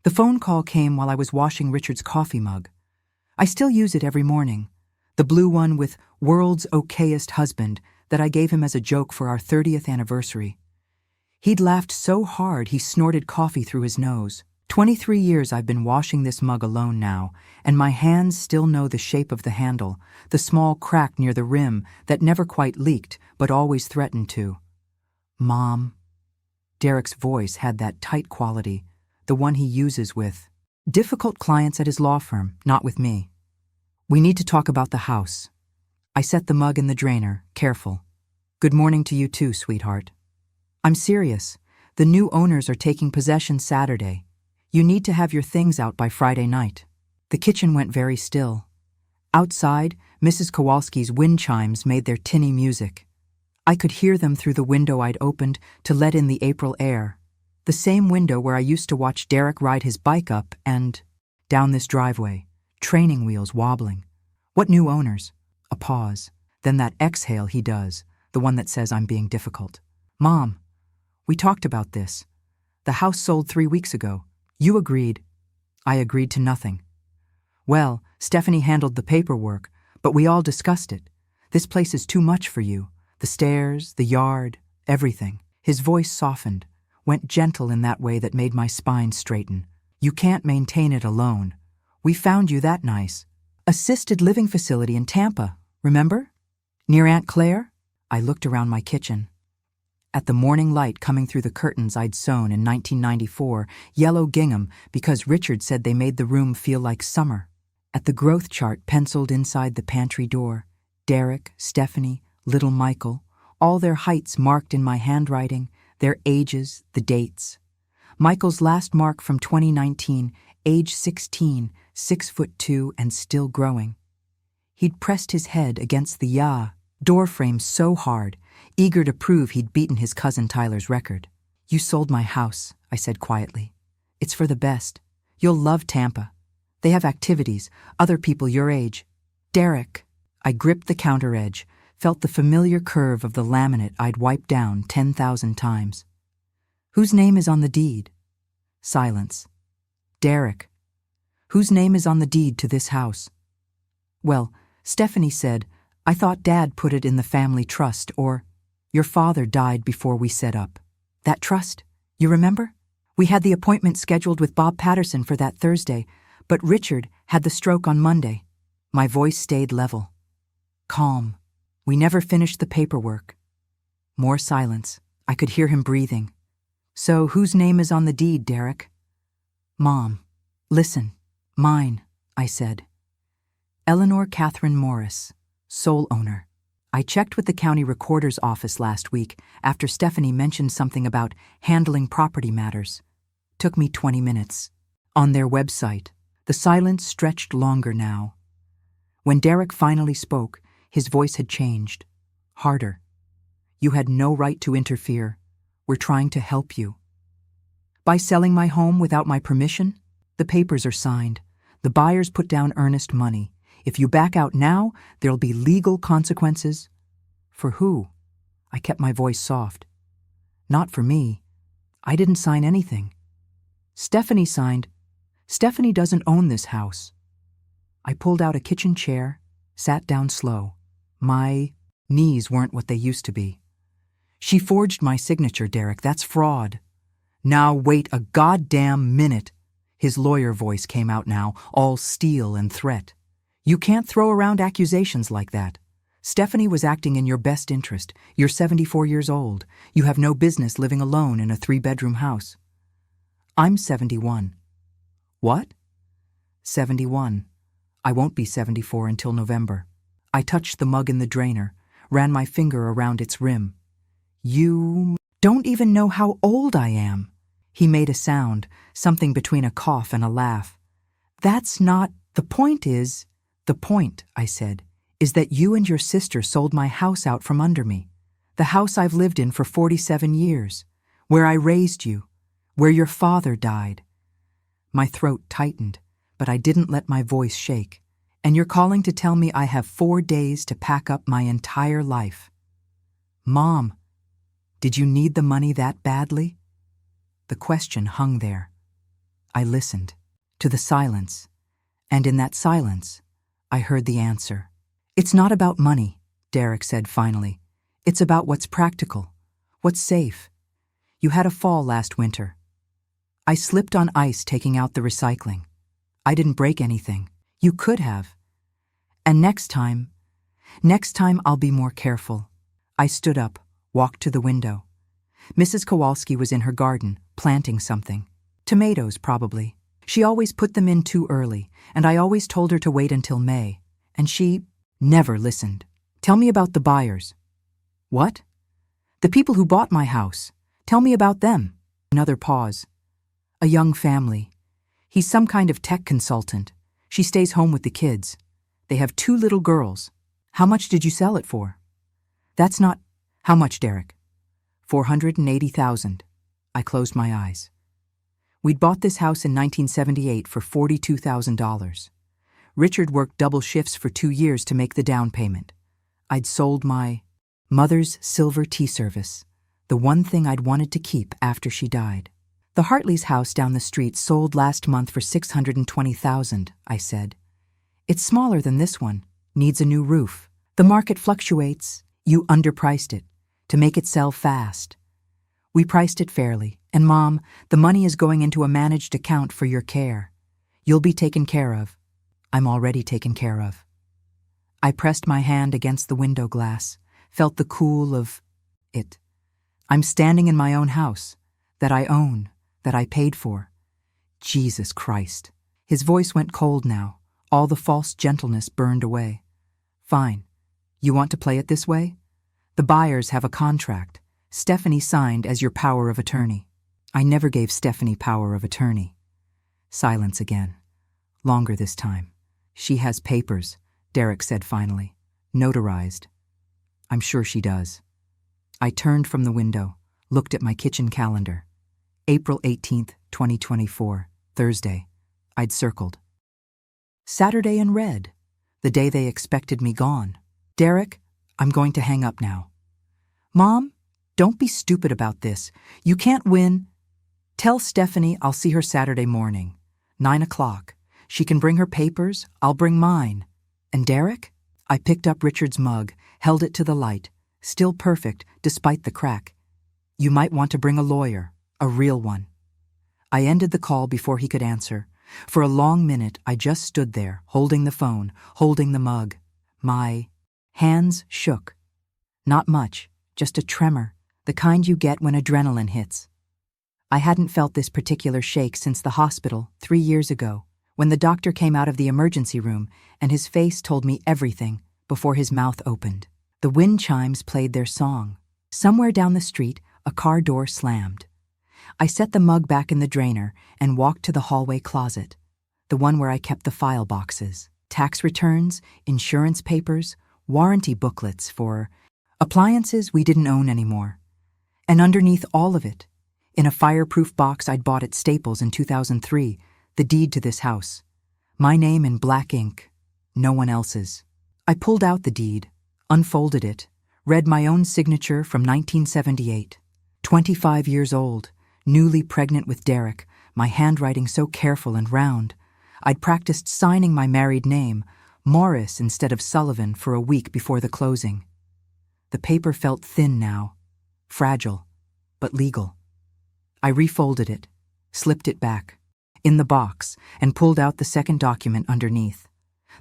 The phone call came while I was washing Richard's coffee mug. I still use it every morning, the blue one with "World's Okayest Husband" that I gave him as a joke for our 30th anniversary. He'd laughed so hard he snorted coffee through his nose. 23 years I've been washing this mug alone now, and my hands still know the shape of the handle, the small crack near the rim that never quite leaked but always threatened to. Mom. Derek's voice had that tight quality, the one he uses with difficult clients at his law firm, not with me. We need to talk about the house. I set the mug in the drainer, careful. Good morning to you too, sweetheart. I'm serious. The new owners are taking possession Saturday. You need to have your things out by Friday night. The kitchen went very still. Outside, Mrs. Kowalski's wind chimes made their tinny music. I could hear them through the window I'd opened to let in the April air, the same window where I used to watch Derek ride his bike up and down this driveway, training wheels wobbling. What new owners? A pause. Then that exhale he does, the one that says I'm being difficult. Mom, we talked about this. The house sold 3 weeks ago. You agreed. I agreed to nothing. Well, Stephanie handled the paperwork, but we all discussed it. This place is too much for you. The stairs, the yard, everything. His voice softened, went gentle in that way that made my spine straighten. You can't maintain it alone. We found you that nice. Assisted living facility in Tampa, remember? Near Aunt Claire? I looked around my kitchen. At the morning light coming through the curtains I'd sewn in 1994, yellow gingham, because Richard said they made the room feel like summer. At the growth chart penciled inside the pantry door, Derek, Stephanie, little Michael, all their heights marked in my handwriting, their ages, the dates. Michael's last mark from 2019, age 16, 6'2" and still growing. He'd pressed his head against the door frame so hard, eager to prove he'd beaten his cousin Tyler's record. You sold my house, I said quietly. It's for the best. You'll love Tampa. They have activities, other people your age. Derek. I gripped the counter edge, felt the familiar curve of the laminate I'd wiped down 10,000 times. Whose name is on the deed? Silence. Derek. Whose name is on the deed to this house? Well, Stephanie said, I thought Dad put it in the family trust, or your father died before we set up. That trust, you remember? We had the appointment scheduled with Bob Patterson for that Thursday, but Richard had the stroke on Monday. My voice stayed level. Calm. We never finished the paperwork. More silence. I could hear him breathing. So whose name is on the deed, Derek? Mom. Listen. Mine, I said. Eleanor Catherine Morris, sole owner. I checked with the county recorder's office last week after Stephanie mentioned something about handling property matters. Took me 20 minutes. On their website, the silence stretched longer now. When Derek finally spoke, his voice had changed. Harder. You had no right to interfere. We're trying to help you. By selling my home without my permission? The papers are signed. The buyers put down earnest money. If you back out now, there'll be legal consequences. For who? I kept my voice soft. Not for me. I didn't sign anything. Stephanie signed. Stephanie doesn't own this house. I pulled out a kitchen chair, sat down slow. My knees weren't what they used to be. She forged my signature, Derek. That's fraud. Now wait a goddamn minute. His lawyer voice came out now, all steel and threat. You can't throw around accusations like that. Stephanie was acting in your best interest. You're 74 years old. You have no business living alone in a 3-bedroom house. I'm 71. What? 71. I won't be 74 until November. I touched the mug in the drainer, ran my finger around its rim. You don't even know how old I am. He made a sound, something between a cough and a laugh. That's not, the point, I said, is that you and your sister sold my house out from under me. The house I've lived in for 47 years, where I raised you, where your father died. My throat tightened, but I didn't let my voice shake. And you're calling to tell me I have 4 days to pack up my entire life. Mom, did you need the money that badly? The question hung there. I listened to the silence, and in that silence, I heard the answer. It's not about money, Derek said finally. It's about what's practical, what's safe. You had a fall last winter. I slipped on ice taking out the recycling. I didn't break anything. You could have. And next time I'll be more careful. I stood up, walked to the window. Mrs. Kowalski was in her garden, planting something. Tomatoes, probably. She always put them in too early, and I always told her to wait until May, and she never listened. Tell me about the buyers. What? The people who bought my house. Tell me about them. Another pause. A young family. He's some kind of tech consultant. She stays home with the kids. They have 2 little girls. How much did you sell it for? That's not... How much, Derek? $480,000. I closed my eyes. We'd bought this house in 1978 for $42,000. Richard worked double shifts for 2 years to make the down payment. I'd sold my mother's silver tea service, the one thing I'd wanted to keep after she died. The Hartley's house down the street sold last month for $620,000, I said. It's smaller than this one, needs a new roof. The market fluctuates. You underpriced it, to make it sell fast. We priced it fairly, and Mom, the money is going into a managed account for your care. You'll be taken care of. I'm already taken care of. I pressed my hand against the window glass, felt the cool of it. I'm standing in my own house, that I own, that I paid for. Jesus Christ. His voice went cold now. All the false gentleness burned away. Fine. You want to play it this way? The buyers have a contract. Stephanie signed as your power of attorney. I never gave Stephanie power of attorney. Silence again. Longer this time. She has papers, Derek said finally. Notarized. I'm sure she does. I turned from the window, looked at my kitchen calendar. April 18th, 2024, Thursday. I'd circled. Saturday in red, the day they expected me gone. Derek, I'm going to hang up now. Mom, don't be stupid about this. You can't win. Tell Stephanie I'll see her Saturday morning, 9 o'clock. She can bring her papers, I'll bring mine. And Derek? I picked up Richard's mug, held it to the light, still perfect despite the crack. You might want to bring a lawyer, a real one. I ended the call before he could answer. For a long minute, I just stood there, holding the phone, holding the mug. My hands shook. Not much, just a tremor, the kind you get when adrenaline hits. I hadn't felt this particular shake since the hospital 3 years ago, when the doctor came out of the emergency room and his face told me everything before his mouth opened. The wind chimes played their song. Somewhere down the street, a car door slammed. I set the mug back in the drainer and walked to the hallway closet, the one where I kept the file boxes, tax returns, insurance papers, warranty booklets for appliances we didn't own anymore. And underneath all of it, in a fireproof box I'd bought at Staples in 2003, the deed to this house. My name in black ink, no one else's. I pulled out the deed, unfolded it, read my own signature from 1978. 25 years old, newly pregnant with Derek, my handwriting so careful and round. I'd practiced signing my married name, Morris instead of Sullivan, for a week before the closing. The paper felt thin now, fragile, but legal. I refolded it, slipped it back, in the box, and pulled out the second document underneath,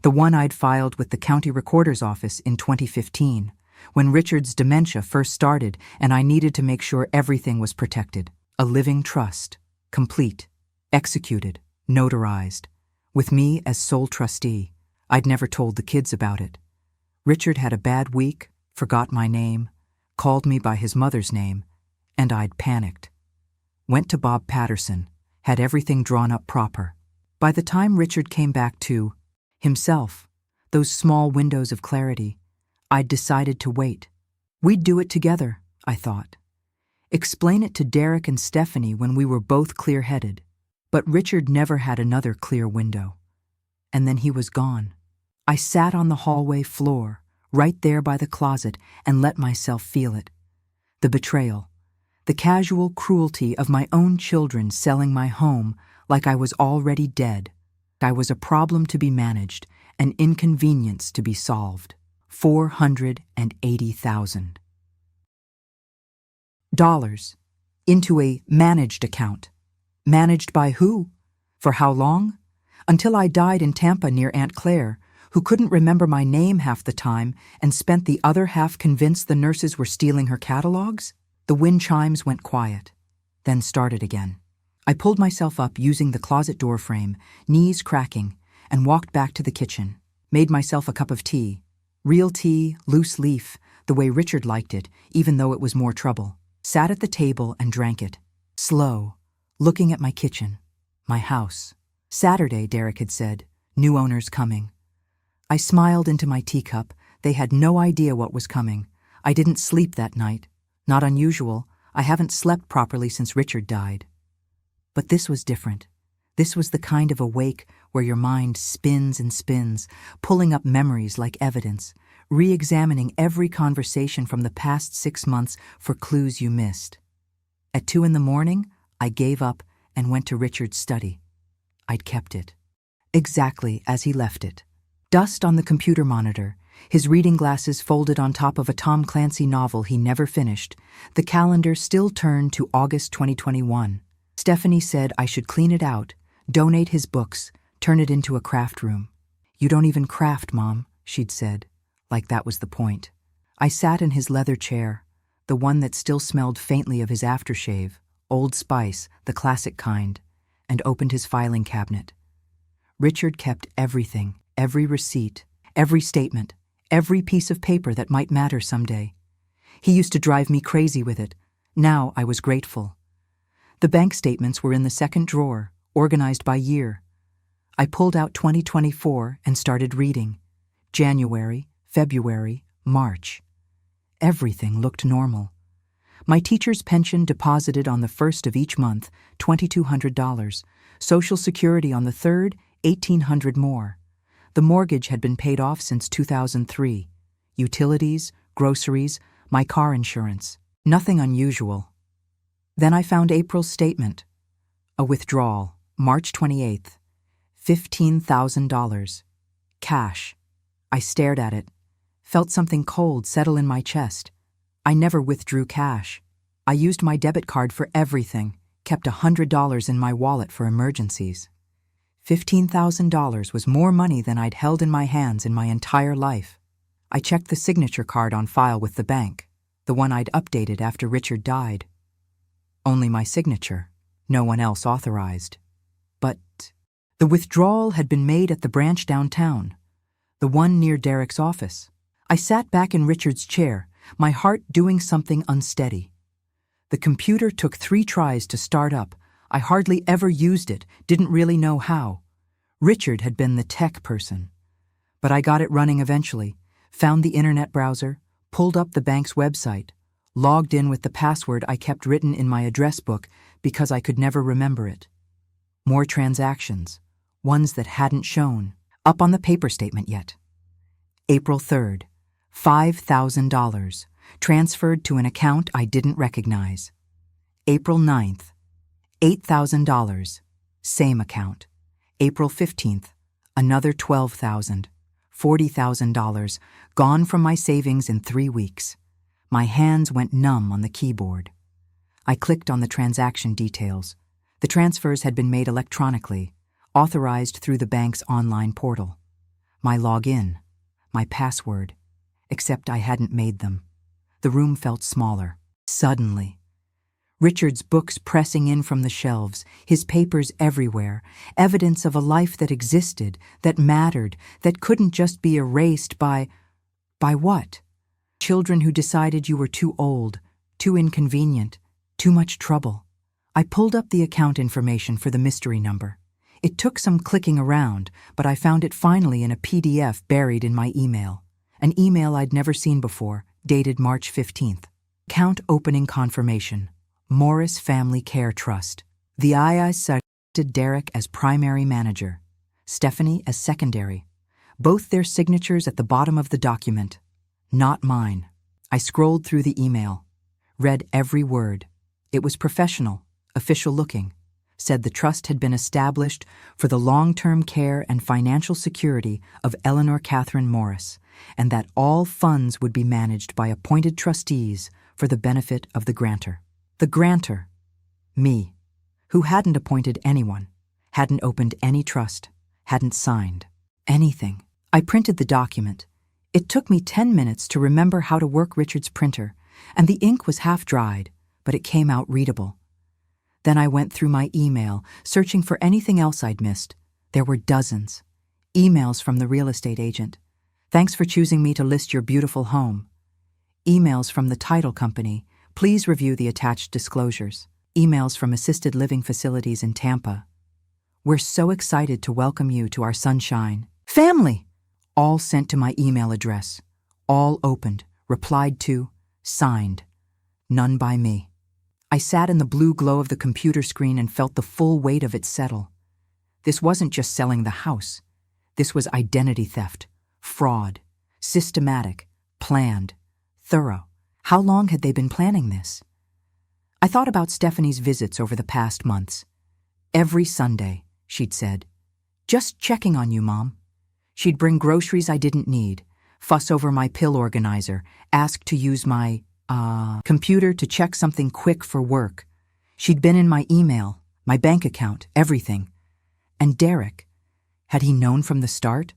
the one I'd filed with the county recorder's office in 2015, when Richard's dementia first started and I needed to make sure everything was protected. A living trust, complete, executed, notarized, with me as sole trustee. I'd never told the kids about it. Richard had a bad week, forgot my name, called me by his mother's name, and I'd panicked. Went to Bob Patterson, had everything drawn up proper. By the time Richard came back to himself, those small windows of clarity, I'd decided to wait. We'd do it together, I thought. Explain it to Derek and Stephanie when we were both clear-headed. But Richard never had another clear window. And then he was gone. I sat on the hallway floor, right there by the closet, and let myself feel it. The betrayal, the casual cruelty of my own children selling my home, like I was already dead. I was a problem to be managed, an inconvenience to be solved. $480,000 into a managed account. Managed by who? For how long? Until I died in Tampa near Aunt Claire, who couldn't remember my name half the time and spent the other half convinced the nurses were stealing her catalogs? The wind chimes went quiet, then started again. I pulled myself up using the closet door frame, knees cracking, and walked back to the kitchen. Made myself a cup of tea. Real tea, loose leaf, the way Richard liked it, even though it was more trouble. Sat at the table and drank it. Slow, looking at my kitchen, my house. Saturday, Derek had said, new owners coming. I smiled into my teacup. They had no idea what was coming. I didn't sleep that night. Not unusual. I haven't slept properly since Richard died. But this was different. This was the kind of awake where your mind spins and spins, pulling up memories like evidence, re-examining every conversation from the past 6 months for clues you missed. At 2 a.m, I gave up and went to Richard's study. I'd kept it. Exactly as he left it. Dust on the computer monitor, his reading glasses folded on top of a Tom Clancy novel he never finished, the calendar still turned to August 2021. Stephanie said I should clean it out, donate his books, turn it into a craft room. You don't even craft, Mom, she'd said, like that was the point. I sat in his leather chair, the one that still smelled faintly of his aftershave, Old Spice, the classic kind, and opened his filing cabinet. Richard kept everything, every receipt, every statement, every piece of paper that might matter someday. He used to drive me crazy with it. Now I was grateful. The bank statements were in the second drawer, organized by year. I pulled out 2024 and started reading. January, February, March. Everything looked normal. My teacher's pension deposited on the 1st of each month, $2,200. Social Security on the 3rd, $1,800 more. The mortgage had been paid off since 2003. Utilities, groceries, my car insurance. Nothing unusual. Then I found April's statement. A withdrawal, March 28th. $15,000. Cash. I stared at it. Felt something cold settle in my chest. I never withdrew cash. I used my debit card for everything, kept $100 in my wallet for emergencies. $15,000 was more money than I'd held in my hands in my entire life. I checked the signature card on file with the bank, the one I'd updated after Richard died. Only my signature, no one else authorized. But the withdrawal had been made at the branch downtown, the one near Derek's office. I sat back in Richard's chair, my heart doing something unsteady. The computer took 3 tries to start up. I hardly ever used it, didn't really know how. Richard had been the tech person. But I got it running eventually, found the internet browser, pulled up the bank's website, logged in with the password I kept written in my address book because I could never remember it. More transactions, ones that hadn't shown, up on the paper statement yet. April 3rd, $5,000, transferred to an account I didn't recognize. April 9th, $8,000, same account. April 15th, another $12,000, $40,000, gone from my savings in 3 weeks. My hands went numb on the keyboard. I clicked on the transaction details. The transfers had been made electronically, authorized through the bank's online portal. My login, my password, except I hadn't made them. The room felt smaller. Suddenly, Richard's books pressing in from the shelves, his papers everywhere, evidence of a life that existed, that mattered, that couldn't just be erased by what? Children who decided you were too old, too inconvenient, too much trouble. I pulled up the account information for the mystery number. It took some clicking around, but I found it finally in a PDF buried in my email. An email I'd never seen before, dated March 15th. Account opening confirmation. Morris Family Care Trust. The II selected Derek as primary manager, Stephanie as secondary. Both their signatures at the bottom of the document. Not mine. I scrolled through the email, read every word. It was professional, official looking. said the trust had been established for the long-term care and financial security of Eleanor Catherine Morris, and that all funds would be managed by appointed trustees for the benefit of the grantor. The grantor, me, who hadn't appointed anyone, hadn't opened any trust, hadn't signed anything. I printed the document. It took me 10 minutes to remember how to work Richard's printer, and the ink was half dried, but it came out readable. Then I went through my email, searching for anything else I'd missed. There were dozens. Emails from the real estate agent. Thanks for choosing me to list your beautiful home. Emails from the title company. Please review the attached disclosures. Emails from assisted living facilities in Tampa. We're so excited to welcome you to our sunshine. Family! All sent to my email address. All opened, replied to, signed. None by me. I sat in the blue glow of the computer screen and felt the full weight of it settle. This wasn't just selling the house. This was identity theft, fraud, systematic, planned, thorough. How long had they been planning this? I thought about Stephanie's visits over the past months. Every Sunday, she'd said, "Just checking on you, Mom." She'd bring groceries I didn't need, fuss over my pill organizer, ask to use my computer to check something quick for work. She'd been in my email, my bank account, everything. And Derek, had he known from the start?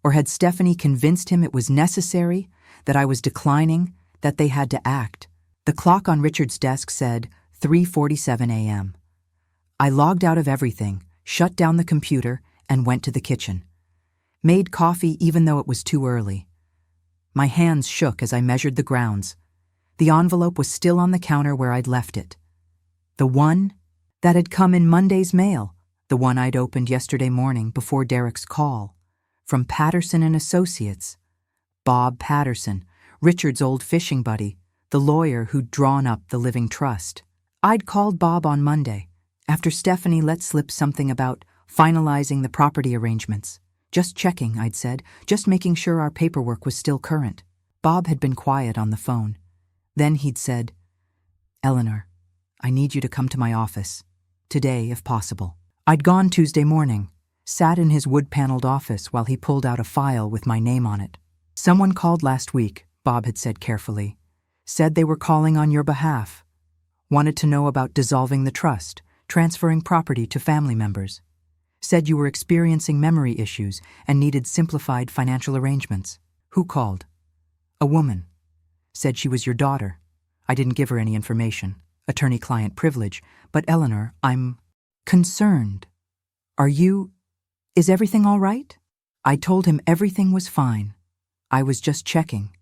Or had Stephanie convinced him it was necessary, that I was declining, that they had to act? The clock on Richard's desk said 3:47 a.m. I logged out of everything, shut down the computer, and went to the kitchen. Made coffee even though it was too early. My hands shook as I measured the grounds. The envelope was still on the counter where I'd left it. The one that had come in Monday's mail, the one I'd opened yesterday morning before Derek's call. From Patterson and Associates. Bob Patterson, Richard's old fishing buddy, the lawyer who'd drawn up the living trust. I'd called Bob on Monday, after Stephanie let slip something about finalizing the property arrangements. "Just checking," I'd said, "just making sure our paperwork was still current." Bob had been quiet on the phone. Then he'd said, "Eleanor, I need you to come to my office. Today, if possible." I'd gone Tuesday morning, sat in his wood-paneled office while he pulled out a file with my name on it. "Someone called last week," Bob had said carefully. "Said they were calling on your behalf. Wanted to know about dissolving the trust, transferring property to family members. Said you were experiencing memory issues and needed simplified financial arrangements." "Who called?" "A woman. Said she was your daughter. I didn't give her any information. Attorney-client privilege. But Eleanor, I'm concerned. Is everything all right?" I told him everything was fine. I was just checking,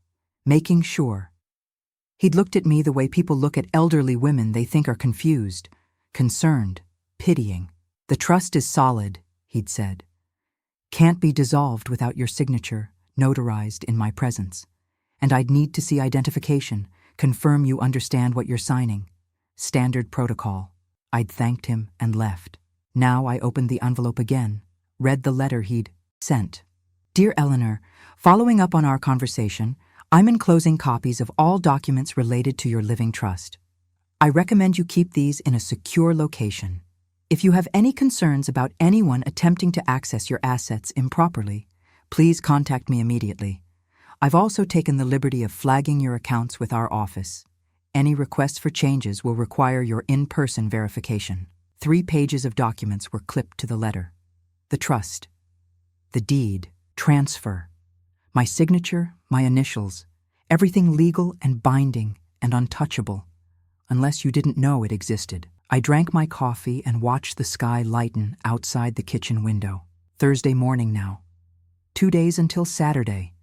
making sure. He'd looked at me the way people look at elderly women they think are confused, concerned, pitying. "The trust is solid," he'd said. "Can't be dissolved without your signature, notarized in my presence. And I'd need to see identification, confirm you understand what you're signing. Standard protocol." I'd thanked him and left. Now I opened the envelope again, read the letter he'd sent. "Dear Eleanor, following up on our conversation, I'm enclosing copies of all documents related to your living trust. I recommend you keep these in a secure location. If you have any concerns about anyone attempting to access your assets improperly, please contact me immediately. I've also taken the liberty of flagging your accounts with our office. Any requests for changes will require your in-person verification." 3 pages of documents were clipped to the letter. The trust, the deed, transfer, my signature, my initials, everything legal and binding and untouchable, unless you didn't know it existed. I drank my coffee and watched the sky lighten outside the kitchen window. Thursday morning now. 2 days until Saturday,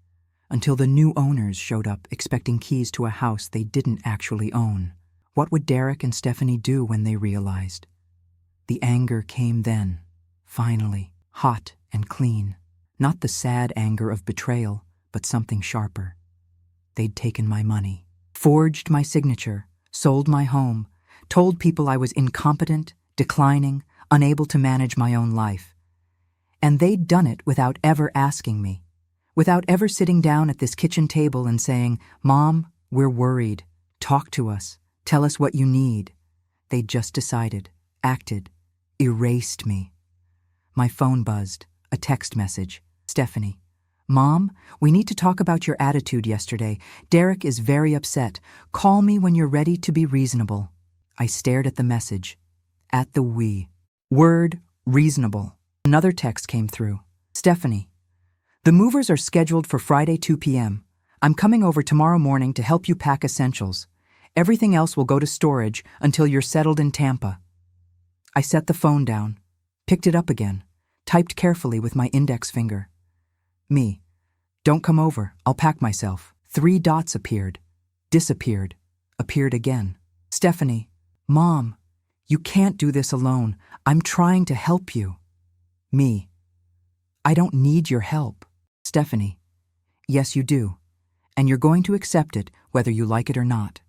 until the new owners showed up expecting keys to a house they didn't actually own. What would Derek and Stephanie do when they realized? The anger came then, finally, hot and clean. Not the sad anger of betrayal, but something sharper. They'd taken my money, forged my signature, sold my home, told people I was incompetent, declining, unable to manage my own life. And they'd done it without ever asking me, without ever sitting down at this kitchen table and saying, "Mom, we're worried. Talk to us. Tell us what you need." They'd just decided, acted, erased me. My phone buzzed. A text message. Stephanie. Mom, we need to talk about your attitude yesterday. Derek is very upset. Call me when you're ready to be reasonable. I stared at the message. At the we. Word, reasonable. Another text came through. Stephanie. The movers are scheduled for Friday 2 p.m. I'm coming over tomorrow morning to help you pack essentials. Everything else will go to storage until you're settled in Tampa. I set the phone down, picked it up again, typed carefully with my index finger. Me. Don't come over, I'll pack myself. 3 dots appeared, disappeared, appeared again. Stephanie. Mom, you can't do this alone. I'm trying to help you. Me. I don't need your help. Stephanie. Yes, you do. And you're going to accept it whether you like it or not.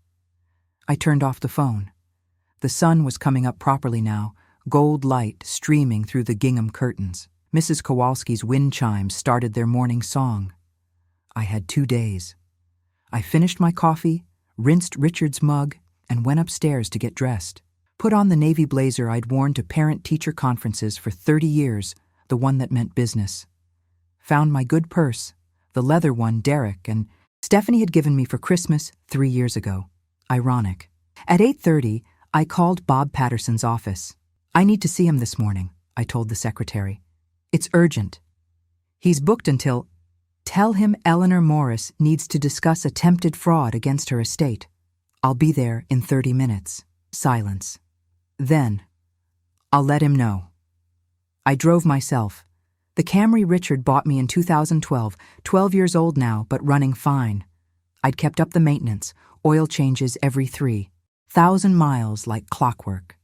I turned off the phone. The sun was coming up properly now, gold light streaming through the gingham curtains. Mrs. Kowalski's wind chimes started their morning song. I had 2 days. I finished my coffee, rinsed Richard's mug, and went upstairs to get dressed. Put on the navy blazer I'd worn to parent-teacher conferences for 30 years, the one that meant business. Found my good purse, the leather one Derek and Stephanie had given me for Christmas 3 years ago. Ironic. At 8:30, I called Bob Patterson's office. I need to see him this morning, I told the secretary. It's urgent. He's booked until... Tell him Eleanor Morris needs to discuss attempted fraud against her estate. I'll be there in 30 minutes. Silence. Then, I'll let him know. I drove myself. The Camry Richard bought me in 2012, 12 years old now, but running fine. I'd kept up the maintenance, oil changes every 3,000 miles like clockwork.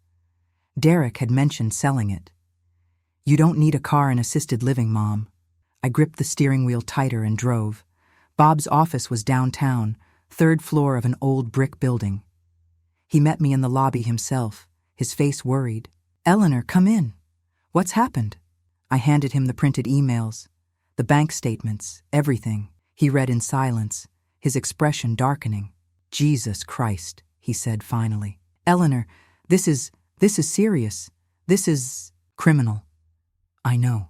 Derek had mentioned selling it. You don't need a car in assisted living, Mom. I gripped the steering wheel tighter and drove. Bob's office was downtown, 3rd floor of an old brick building. He met me in the lobby himself, his face worried. Eleanor, come in. What's happened? I handed him the printed emails, the bank statements, everything. He read in silence, his expression darkening. Jesus Christ, he said finally. Eleanor, this is serious. This is criminal. I know.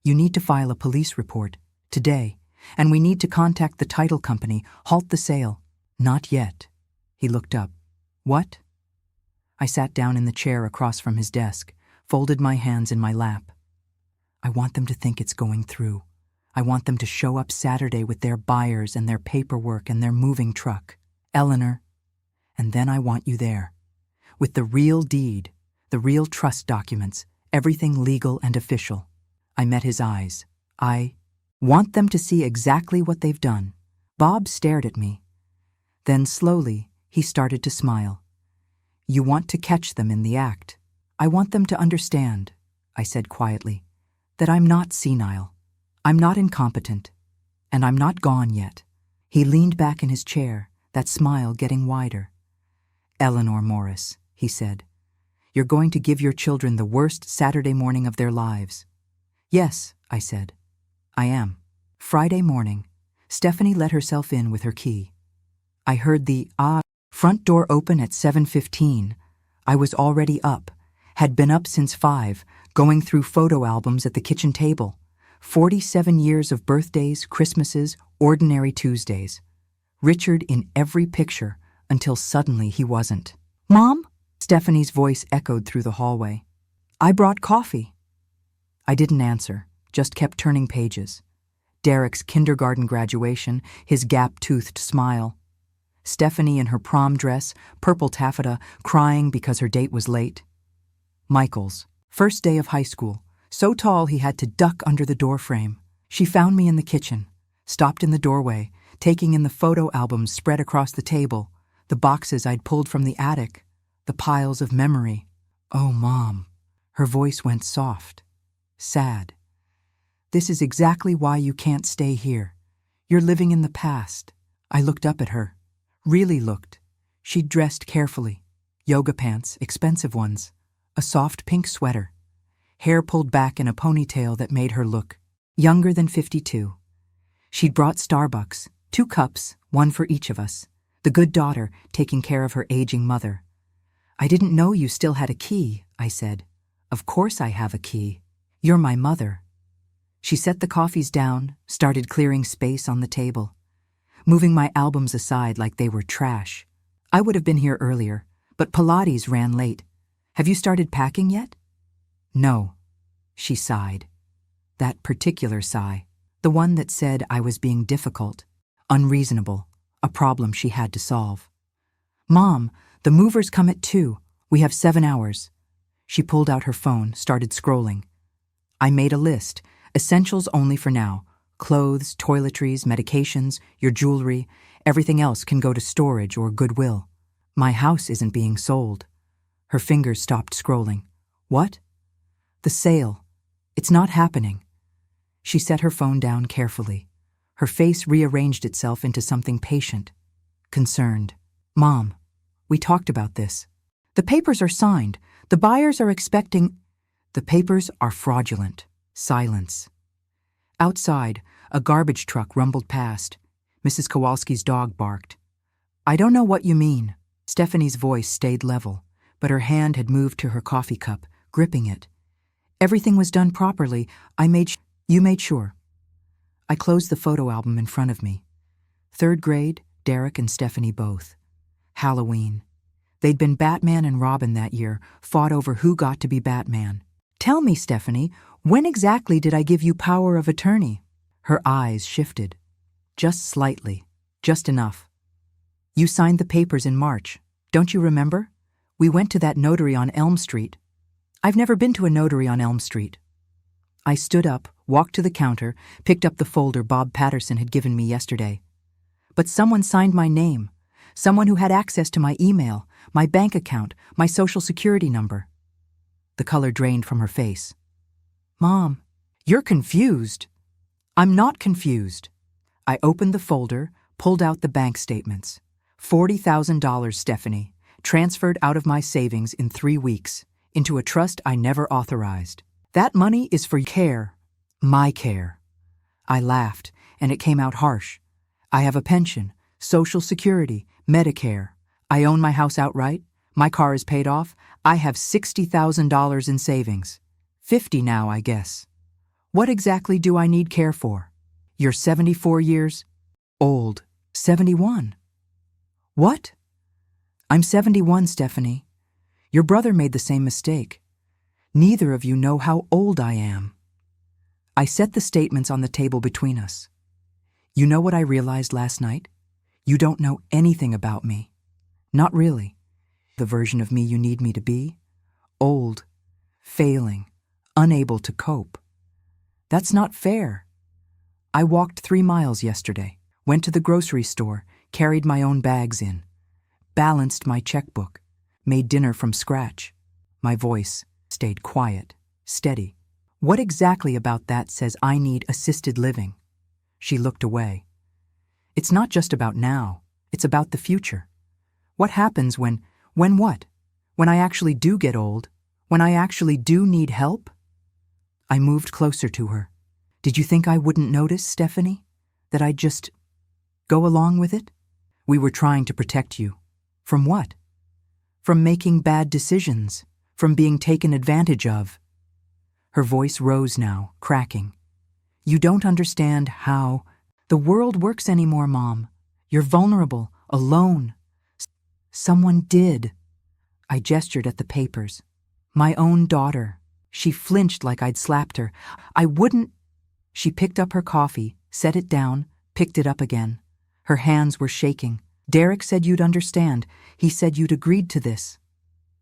You need to file a police report, today, and we need to contact the title company, halt the sale. Not yet. He looked up. What? I sat down in the chair across from his desk, folded my hands in my lap. I want them to think it's going through. I want them to show up Saturday with their buyers and their paperwork and their moving truck. Eleanor. And then I want you there. With the real deed, the real trust documents, everything legal and official. I met his eyes. I want them to see exactly what they've done. Bob stared at me. Then slowly, he started to smile. You want to catch them in the act. I want them to understand, I said quietly, that I'm not senile. I'm not incompetent. And I'm not gone yet. He leaned back in his chair, that smile getting wider. Eleanor Morris, he said, you're going to give your children the worst Saturday morning of their lives. Yes, I said. I am. Friday morning, Stephanie let herself in with her key. I heard the front door open at 7:15. I was already up, had been up since 5, going through photo albums at the kitchen table. 47 years of birthdays, Christmases, ordinary Tuesdays. Richard in every picture, until suddenly he wasn't. Mom? Stephanie's voice echoed through the hallway. I brought coffee. I didn't answer, just kept turning pages. Derek's kindergarten graduation, his gap-toothed smile. Stephanie in her prom dress, purple taffeta, crying because her date was late. Michael's first day of high school, so tall he had to duck under the doorframe. She found me in the kitchen, stopped in the doorway, taking in the photo albums spread across the table, the boxes I'd pulled from the attic, the piles of memory. Oh, Mom. Her voice went soft. Sad. This is exactly why you can't stay here. You're living in the past. I looked up at her. Really looked. She'd dressed carefully. Yoga pants, expensive ones. A soft pink sweater. Hair pulled back in a ponytail that made her look younger than 52. She'd brought Starbucks, 2 cups, 1 for each of us. The good daughter taking care of her aging mother. I didn't know you still had a key, I said. Of course I have a key. You're my mother. She set the coffees down, started clearing space on the table, moving my albums aside like they were trash. I would have been here earlier, but Pilates ran late. Have you started packing yet? No, she sighed. That particular sigh, the one that said I was being difficult, unreasonable, a problem she had to solve. Mom, the movers come at 2. We have 7 hours. She pulled out her phone, started scrolling. I made a list, essentials only for now. Clothes, toiletries, medications, your jewelry, everything else can go to storage or Goodwill. My house isn't being sold. Her fingers stopped scrolling. What? The sale. It's not happening. She set her phone down carefully. Her face rearranged itself into something patient, concerned. Mom, we talked about this. The papers are signed. The buyers are expecting. The papers are fraudulent. Silence. Outside, a garbage truck rumbled past. Mrs. Kowalski's dog barked. I don't know what you mean. Stephanie's voice stayed level, but her hand had moved to her coffee cup, gripping it. Everything was done properly. You made sure. I closed the photo album in front of me. 3rd grade, Derek and Stephanie both. Halloween. They'd been Batman and Robin that year, fought over who got to be Batman. Tell me, Stephanie, when exactly did I give you power of attorney? Her eyes shifted. Just slightly. Just enough. You signed the papers in March. Don't you remember? We went to that notary on Elm Street. I've never been to a notary on Elm Street. I stood up, walked to the counter, picked up the folder Bob Patterson had given me yesterday. But someone signed my name. Someone who had access to my email, my bank account, my social security number. The color drained from her face. Mom, you're confused. I'm not confused. I opened the folder, pulled out the bank statements. $40,000, Stephanie, transferred out of my savings in 3 weeks, into a trust I never authorized. That money is for care. My care. I laughed, and it came out harsh. I have a pension, Social Security, Medicare. I own my house outright. My car is paid off. I have $60,000 in savings. 50 now, I guess. What exactly do I need care for? You're 74 years old. 71. What? I'm 71, Stephanie. Your brother made the same mistake. Neither of you know how old I am. I set the statements on the table between us. You know what I realized last night? You don't know anything about me. Not really. The version of me you need me to be? Old, failing, unable to cope. That's not fair. I walked 3 miles yesterday, went to the grocery store, carried my own bags in, balanced my checkbook, made dinner from scratch. My voice stayed quiet, steady. What exactly about that says I need assisted living? She looked away. It's not just about now, it's about the future. What happens when what? When I actually do get old? When I actually do need help? I moved closer to her. Did you think I wouldn't notice, Stephanie? That I'd just go along with it? We were trying to protect you. From what? From making bad decisions, from being taken advantage of. Her voice rose now, cracking. You don't understand how the world works anymore, Mom. You're vulnerable, alone. Someone did. I gestured at the papers. My own daughter. She flinched like I'd slapped her. I wouldn't. She picked up her coffee, set it down, picked it up again. Her hands were shaking. Derek said you'd understand. He said you'd agreed to this.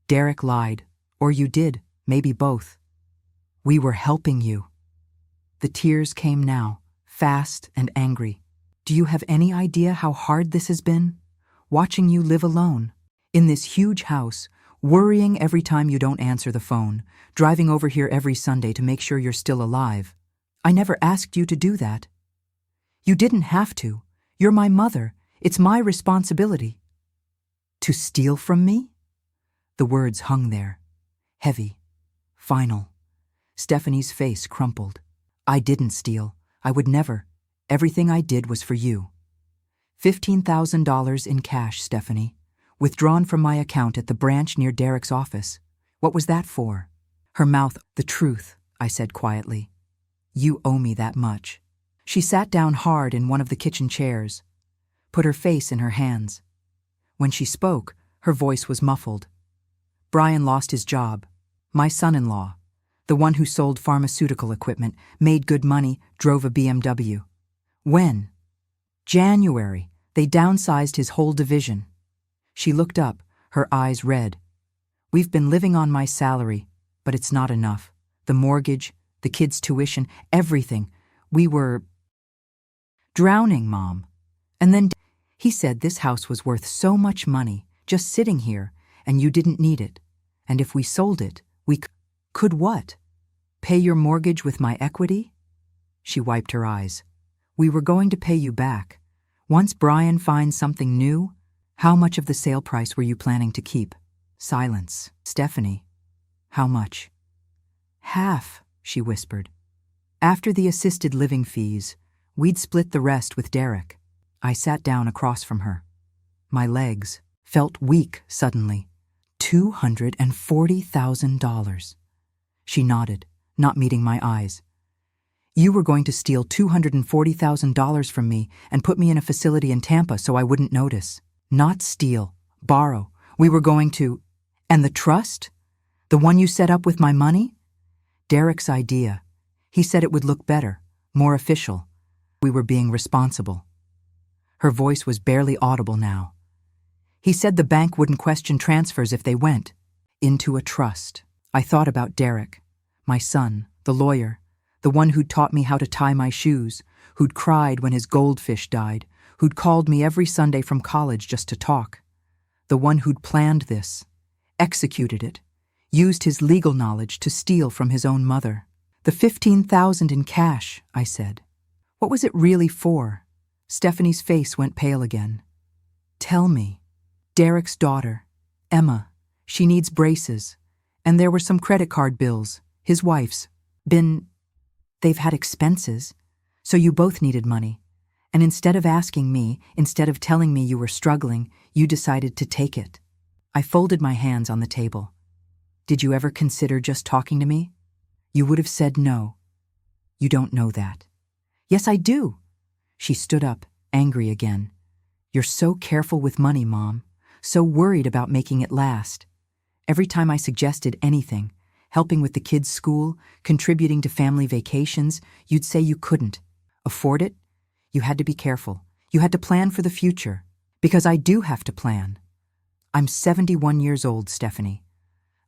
Derek lied. Or you did. Maybe both. We were helping you. The tears came now, fast and angry. Do you have any idea how hard this has been? Watching you live alone, in this huge house, worrying every time you don't answer the phone, driving over here every Sunday to make sure you're still alive. I never asked you to do that. You didn't have to. You're my mother. It's my responsibility. To steal from me? The words hung there, heavy, final. Stephanie's face crumpled. I didn't steal. I would never. Everything I did was for you. $15,000 in cash, Stephanie, withdrawn from my account at the branch near Derek's office. What was that for? Her mouth, "The truth," I said quietly. "You owe me that much." She sat down hard in one of the kitchen chairs, put her face in her hands. When she spoke, her voice was muffled. Brian lost his job. My son-in-law, the one who sold pharmaceutical equipment, made good money, drove a BMW. When? January. They downsized his whole division. She looked up, her eyes red. "We've been living on my salary, but it's not enough. The mortgage, the kids' tuition, everything. We were drowning, Mom. And then he said this house was worth so much money, just sitting here, and you didn't need it. And if we sold it, we could what? Pay your mortgage with my equity?" She wiped her eyes. "We were going to pay you back. Once Brian finds something new, how much of the sale price were you planning to keep?" Silence. "Stephanie, how much?" "Half," she whispered. "After the assisted living fees, we'd split the rest with Derek." I sat down across from her. My legs felt weak suddenly. $240,000. She nodded, not meeting my eyes. "You were going to steal $240,000 from me and put me in a facility in Tampa so I wouldn't notice." "Not steal, borrow. We were going to—" "And the trust? The one you set up with my money?" "Derek's idea. He said it would look better, more official. We were being responsible." Her voice was barely audible now. "He said the bank wouldn't question transfers if they went into a trust." I thought about Derek, my son, the lawyer, the one who'd taught me how to tie my shoes, who'd cried when his goldfish died, who'd called me every Sunday from college just to talk. The one who'd planned this, executed it, used his legal knowledge to steal from his own mother. "The $15,000 in cash," I said. "What was it really for?" Stephanie's face went pale again. "Tell me." "Derek's daughter, Emma. She needs braces. And there were some credit card bills, his wife's. They've had expenses. So you both needed money. And instead of asking me, instead of telling me you were struggling, you decided to take it." I folded my hands on the table. "Did you ever consider just talking to me? You would have said no. You don't know that." "Yes, I do." She stood up, angry again. "You're so careful with money, Mom. So worried about making it last. Every time I suggested anything, helping with the kids' school, contributing to family vacations, you'd say you couldn't. Afford it? You had to be careful. You had to plan for the future. Because I do have to plan. I'm 71 years old, Stephanie.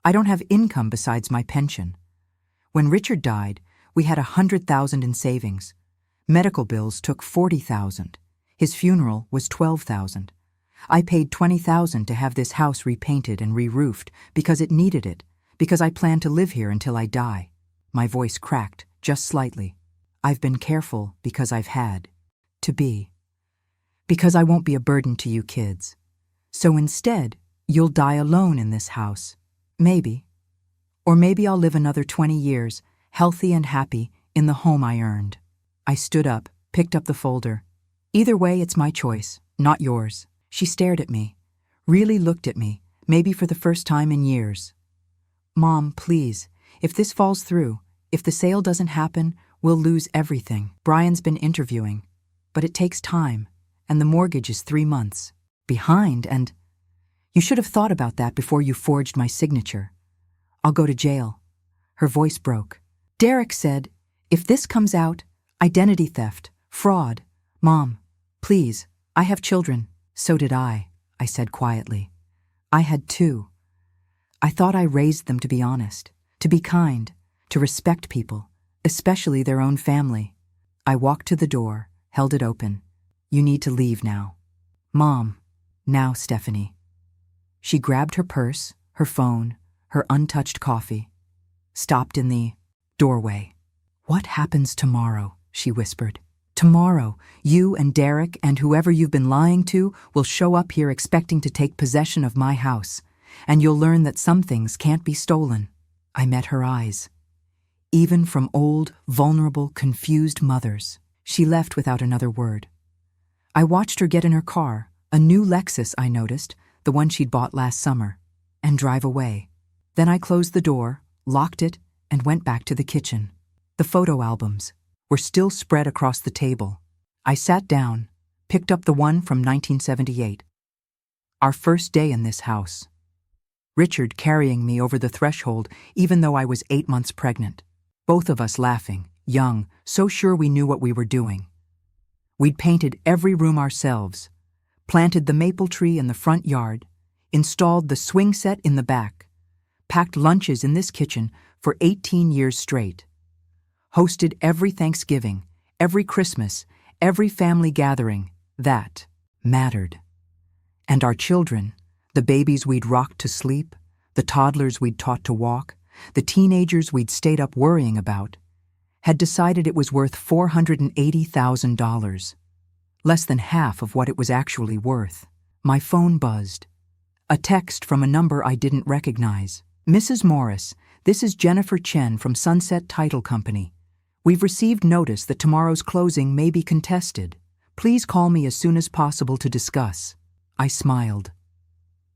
I don't have income besides my pension. When Richard died, we had $100,000 in savings. Medical bills took $40,000. His funeral was $12,000. I paid $20,000 to have this house repainted and re-roofed because it needed it, because I plan to live here until I die. My voice cracked, just slightly. I've been careful because I've had to be. Because I won't be a burden to you kids. So instead, you'll die alone in this house. Maybe. Or maybe I'll live another 20 years, healthy and happy, in the home I earned. I stood up, picked up the folder. Either way, it's my choice, not yours. She stared at me, really looked at me, maybe for the first time in years. Mom, please, if this falls through, if the sale doesn't happen, we'll lose everything. Brian's been interviewing, but it takes time, and the mortgage is 3 months behind, and you should have thought about that before you forged my signature. I'll go to jail. Her voice broke. Derek said, if this comes out, identity theft, fraud. Mom, please, I have children. So did I said quietly. I had 2. I thought I raised them to be honest, to be kind, to respect people, especially their own family. I walked to the door, held it open. You need to leave now. Mom, now, Stephanie. She grabbed her purse, her phone, her untouched coffee, stopped in the doorway. What happens tomorrow? She whispered. Tomorrow, you and Derek and whoever you've been lying to will show up here expecting to take possession of my house, and you'll learn that some things can't be stolen. I met her eyes. Even from old, vulnerable, confused mothers. She left without another word. I watched her get in her car, a new Lexus I noticed, the one she'd bought last summer, and drive away. Then I closed the door, locked it, and went back to the kitchen. The photo albums were still spread across the table. I sat down, picked up the one from 1978. Our first day in this house. Richard carrying me over the threshold even though I was 8 months pregnant. Both of us laughing, young, so sure we knew what we were doing. We'd painted every room ourselves, planted the maple tree in the front yard, installed the swing set in the back, packed lunches in this kitchen for 18 years straight, hosted every Thanksgiving, every Christmas, every family gathering that mattered. And our children, the babies we'd rocked to sleep, the toddlers we'd taught to walk, the teenagers we'd stayed up worrying about, had decided it was worth $480,000, less than half of what it was actually worth. My phone buzzed. A text from a number I didn't recognize. "Mrs. Morris, this is Jennifer Chen from Sunset Title Company. We've received notice that tomorrow's closing may be contested. Please call me as soon as possible to discuss." I smiled.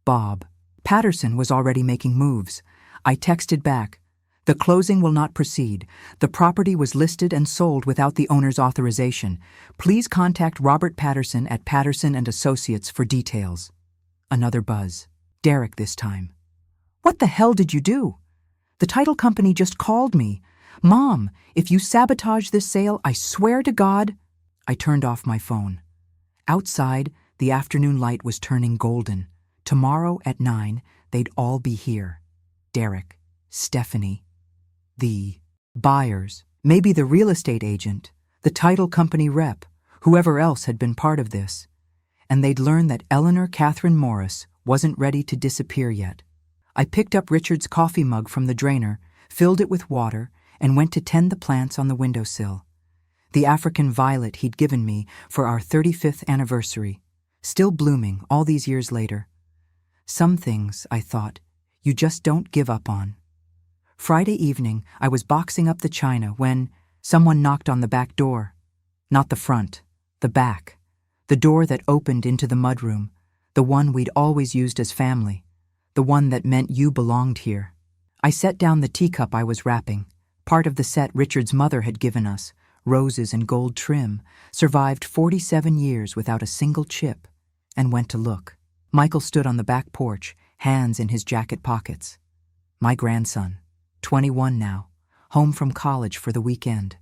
Bob. Patterson was already making moves. I texted back, "The closing will not proceed. The property was listed and sold without the owner's authorization. Please contact Robert Patterson at Patterson and Associates for details." Another buzz. Derek this time. "What the hell did you do? The title company just called me. Mom, if you sabotage this sale, I swear to God..." I turned off my phone. Outside, the afternoon light was turning golden. Tomorrow at 9, they'd all be here. Derek, Stephanie, the buyers, maybe the real estate agent, the title company rep, whoever else had been part of this. And they'd learn that Eleanor Catherine Morris wasn't ready to disappear yet. I picked up Richard's coffee mug from the drainer, filled it with water, and went to tend the plants on the windowsill. The African violet he'd given me for our 35th anniversary, still blooming all these years later. Some things, I thought, you just don't give up on. Friday evening, I was boxing up the china when someone knocked on the back door. Not the front, the back. The door that opened into the mudroom, the one we'd always used as family, the one that meant you belonged here. I set down the teacup I was wrapping, part of the set Richard's mother had given us, roses and gold trim, survived 47 years without a single chip, and went to look. Michael stood on the back porch, hands in his jacket pockets. My grandson, 21 now, home from college for the weekend.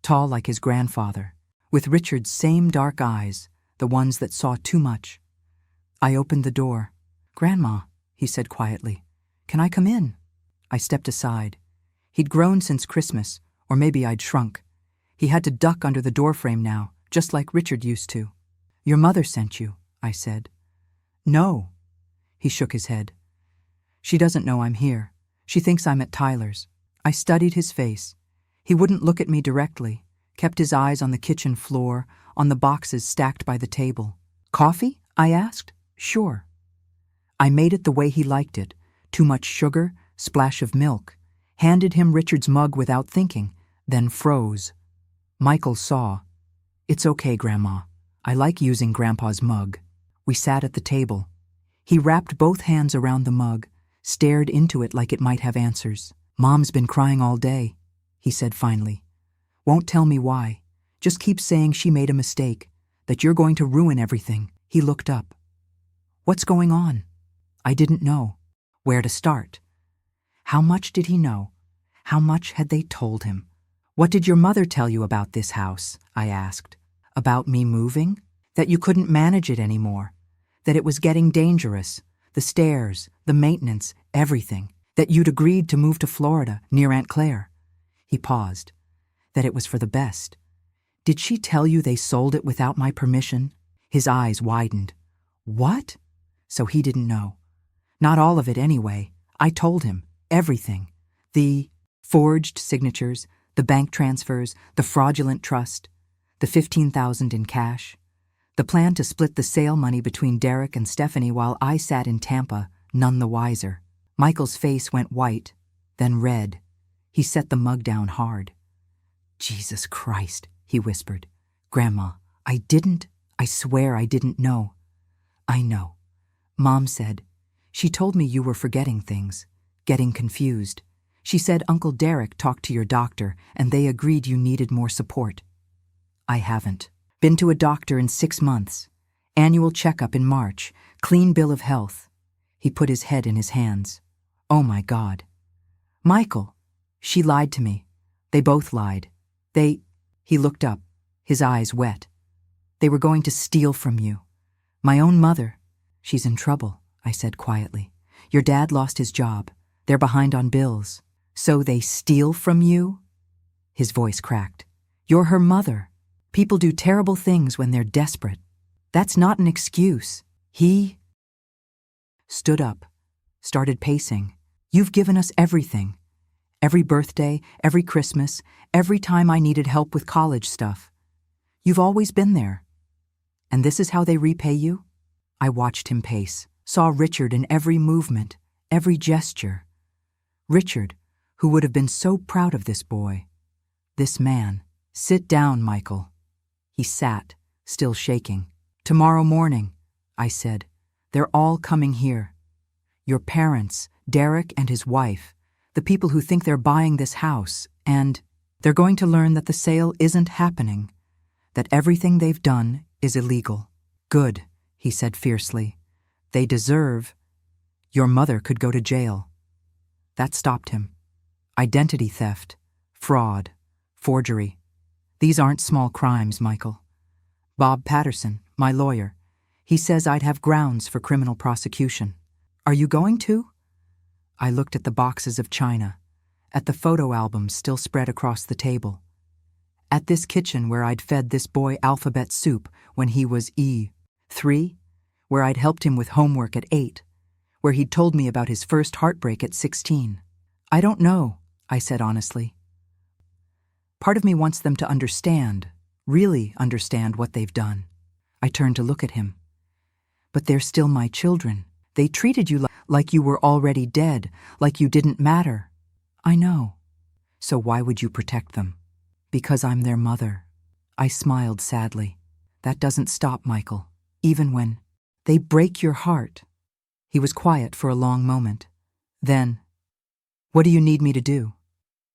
Tall like his grandfather, with Richard's same dark eyes, the ones that saw too much. I opened the door. "Grandma," he said quietly, "can I come in?" I stepped aside. He'd grown since Christmas, or maybe I'd shrunk. He had to duck under the doorframe now, just like Richard used to. "Your mother sent you," I said. "No." He shook his head. "She doesn't know I'm here. She thinks I'm at Tyler's." I studied his face. He wouldn't look at me directly, kept his eyes on the kitchen floor, on the boxes stacked by the table. "Coffee?" I asked. "Sure." I made it the way he liked it, too much sugar, splash of milk, handed him Richard's mug without thinking, then froze. Michael saw. "It's okay, Grandma. I like using Grandpa's mug." We sat at the table. He wrapped both hands around the mug, stared into it like it might have answers. "Mom's been crying all day," he said finally. "Won't tell me why. Just keeps saying she made a mistake, that you're going to ruin everything." He looked up. "What's going on?" I didn't know. Where to start? How much did he know? How much had they told him? "What did your mother tell you about this house?" I asked. "About me moving? That you couldn't manage it anymore? That it was getting dangerous? The stairs, the maintenance, everything? That you'd agreed to move to Florida, near Aunt Claire?" He paused. "That it was for the best. Did she tell you they sold it without my permission?" His eyes widened. "What?" So he didn't know. Not all of it anyway. I told him. Everything. The forged signatures, the bank transfers, the fraudulent trust, the $15,000 in cash, the plan to split the sale money between Derek and Stephanie while I sat in Tampa, none the wiser. Michael's face went white, then red. He set the mug down hard. "Jesus Christ," he whispered. "Grandma, I swear I didn't know." "I know. Mom said. She told me you were forgetting things, getting confused. She said Uncle Derek talked to your doctor and they agreed you needed more support. I haven't. Been to a doctor in 6 months. Annual checkup in March. Clean bill of health. He put his head in his hands. Oh my God. Michael. She lied to me. They both lied. He looked up, his eyes wet. They were going to steal from you. My own mother. She's in trouble, I said quietly. Your dad lost his job. They're behind on bills. So they steal from you? His voice cracked. You're her mother. People do terrible things when they're desperate. That's not an excuse. He stood up, started pacing. You've given us everything. Every birthday, every Christmas, every time I needed help with college stuff. You've always been there. And this is how they repay you? I watched him pace, saw Richard in every movement, every gesture. Richard, who would have been so proud of this boy. This man. Sit down, Michael. He sat, still shaking. Tomorrow morning, I said. They're all coming here. Your parents, Derek and his wife, the people who think they're buying this house, and they're going to learn that the sale isn't happening, that everything they've done is illegal. Good, he said fiercely. They deserve. Your mother could go to jail. That stopped him. Identity theft, fraud, forgery. These aren't small crimes, Michael. Bob Patterson, my lawyer, he says I'd have grounds for criminal prosecution. Are you going to? I looked at the boxes of china, at the photo albums still spread across the table, at this kitchen where I'd fed this boy alphabet soup when he was 3, where I'd helped him with homework at 8, where he'd told me about his first heartbreak at 16. I don't know, I said honestly. Part of me wants them to understand, really understand what they've done. I turned to look at him. But they're still my children. They treated you like you were already dead, like you didn't matter. I know. So why would you protect them? Because I'm their mother. I smiled sadly. That doesn't stop, Michael, even when they break your heart. He was quiet for a long moment. Then, what do you need me to do?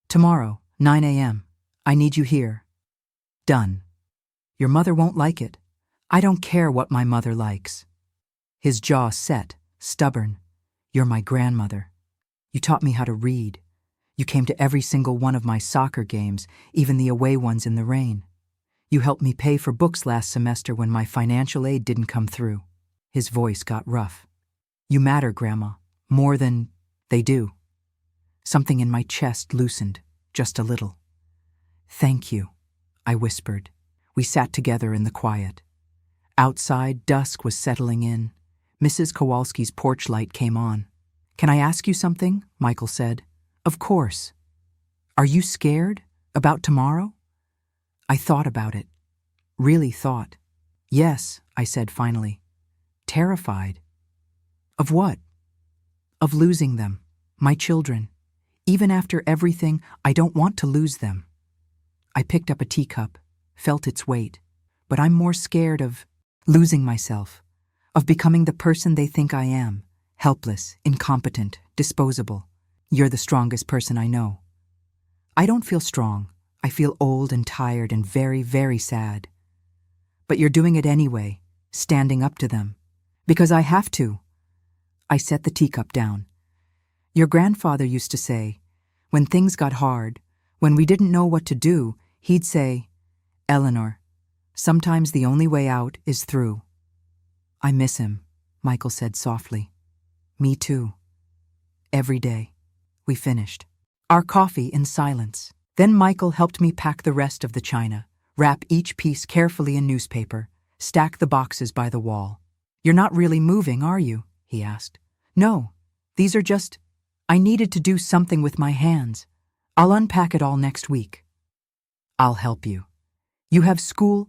Tomorrow, 9 a.m. I need you here. Done. Your mother won't like it. I don't care what my mother likes. His jaw set, stubborn. You're my grandmother. You taught me how to read. You came to every single one of my soccer games, even the away ones in the rain. You helped me pay for books last semester when my financial aid didn't come through. His voice got rough. You matter, Grandma, more than they do. Something in my chest loosened, just a little. Thank you, I whispered. We sat together in the quiet. Outside, dusk was settling in. Mrs. Kowalski's porch light came on. Can I ask you something? Michael said. Of course. Are you scared? About tomorrow? I thought about it. Really thought. Yes, I said finally. Terrified. Of what? Of losing them, my children. Even after everything, I don't want to lose them. I picked up a teacup, felt its weight, but I'm more scared of losing myself, of becoming the person they think I am, helpless, incompetent, disposable. You're the strongest person I know. I don't feel strong. I feel old and tired and very, very sad. But you're doing it anyway, standing up to them. Because I have to. I set the teacup down. Your grandfather used to say, when things got hard, when we didn't know what to do, he'd say, Eleanor, sometimes the only way out is through. I miss him, Michael said softly. Me too. Every day. We finished. Our coffee in silence. Then Michael helped me pack the rest of the china, wrap each piece carefully in newspaper, stack the boxes by the wall. You're not really moving, are you? He asked. No, these are just... I needed to do something with my hands. I'll unpack it all next week. I'll help you. You have school?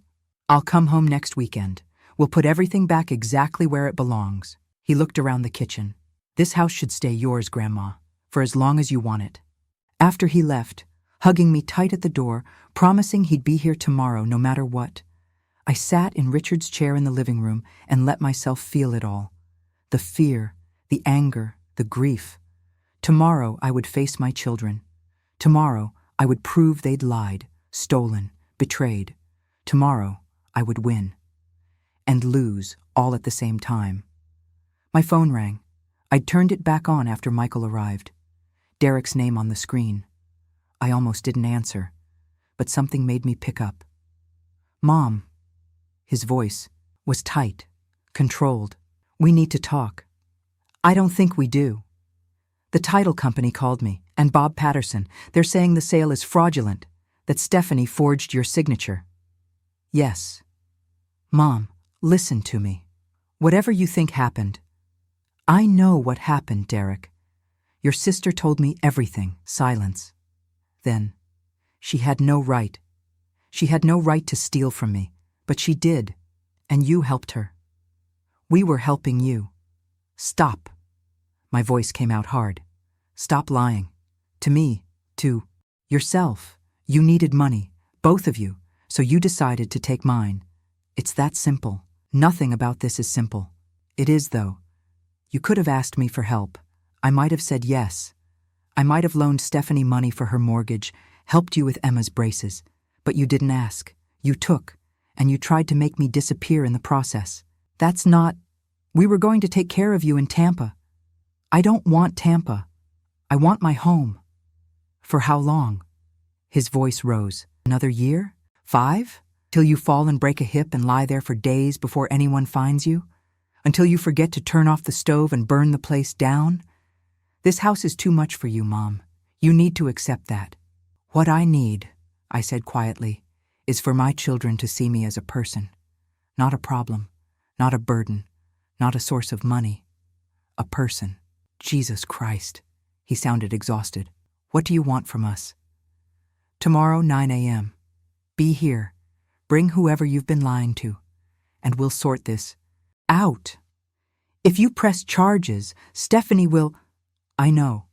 I'll come home next weekend. We'll put everything back exactly where it belongs. He looked around the kitchen. This house should stay yours, Grandma, for as long as you want it. After he left, hugging me tight at the door, promising he'd be here tomorrow no matter what, I sat in Richard's chair in the living room and let myself feel it all. The fear, the anger, the grief. Tomorrow I would face my children. Tomorrow I would prove they'd lied, stolen, betrayed. Tomorrow I would win. And lose, all at the same time. My phone rang. I'd turned it back on after Michael arrived. Derek's name on the screen. I almost didn't answer, but something made me pick up. Mom. His voice was tight, controlled. We need to talk. I don't think we do. The title company called me, and Bob Patterson. They're saying the sale is fraudulent, that Stephanie forged your signature. Yes. Mom, listen to me. Whatever you think happened. I know what happened, Derek. Your sister told me everything. Silence. Then, she had no right. She had no right to steal from me, but she did, and you helped her. We were helping you. Stop. My voice came out hard. Stop lying. To me, to yourself. You needed money, both of you, so you decided to take mine. It's that simple. Nothing about this is simple. It is, though. You could have asked me for help. I might have said yes. I might have loaned Stephanie money for her mortgage, helped you with Emma's braces. But you didn't ask. You took, and you tried to make me disappear in the process. That's not... We were going to take care of you in Tampa. I don't want Tampa. I want my home. For how long? His voice rose. Another year? 5? Till you fall and break a hip and lie there for days before anyone finds you? Until you forget to turn off the stove and burn the place down? This house is too much for you, Mom. You need to accept that. What I need, I said quietly, is for my children to see me as a person. Not a problem, not a burden, not a source of money. A person. Jesus Christ. He sounded exhausted. What do you want from us? Tomorrow, 9 a.m. Be here. Bring whoever you've been lying to, and we'll sort this out. If you press charges, Stephanie will... I know.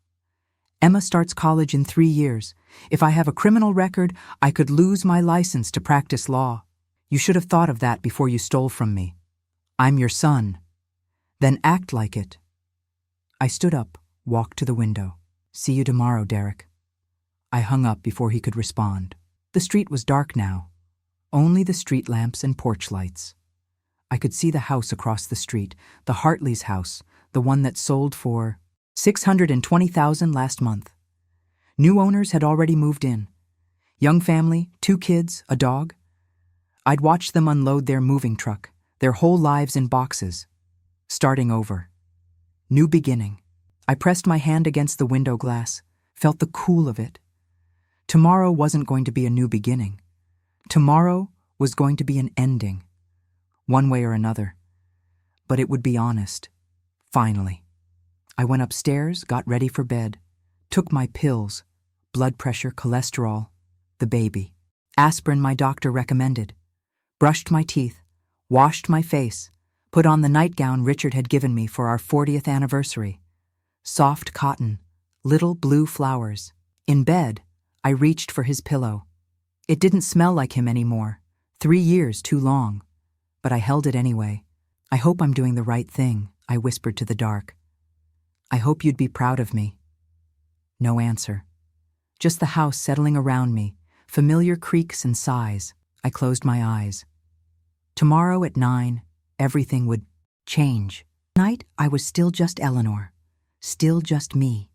Emma starts college in 3 years. If I have a criminal record, I could lose my license to practice law. You should have thought of that before you stole from me. I'm your son. Then act like it. I stood up, walked to the window. See you tomorrow, Derek. I hung up before he could respond. The street was dark now. Only the street lamps and porch lights. I could see the house across the street, the Hartley's house, the one that sold for $620,000 last month. New owners had already moved in. Young family, 2 kids, a dog. I'd watched them unload their moving truck, their whole lives in boxes. Starting over. New beginning. I pressed my hand against the window glass, felt the cool of it. Tomorrow wasn't going to be a new beginning. Tomorrow was going to be an ending. One way or another. But it would be honest. Finally. I went upstairs, got ready for bed, took my pills, blood pressure, cholesterol, the baby, aspirin my doctor recommended, brushed my teeth, washed my face, put on the nightgown Richard had given me for our 40th anniversary. Soft cotton, little blue flowers. In bed, I reached for his pillow. It didn't smell like him anymore. 3 years too long. But I held it anyway. I hope I'm doing the right thing, I whispered to the dark. I hope you'd be proud of me. No answer. Just the house settling around me, familiar creaks and sighs. I closed my eyes. Tomorrow at 9, everything would change. Tonight, I was still just Eleanor. Still just me.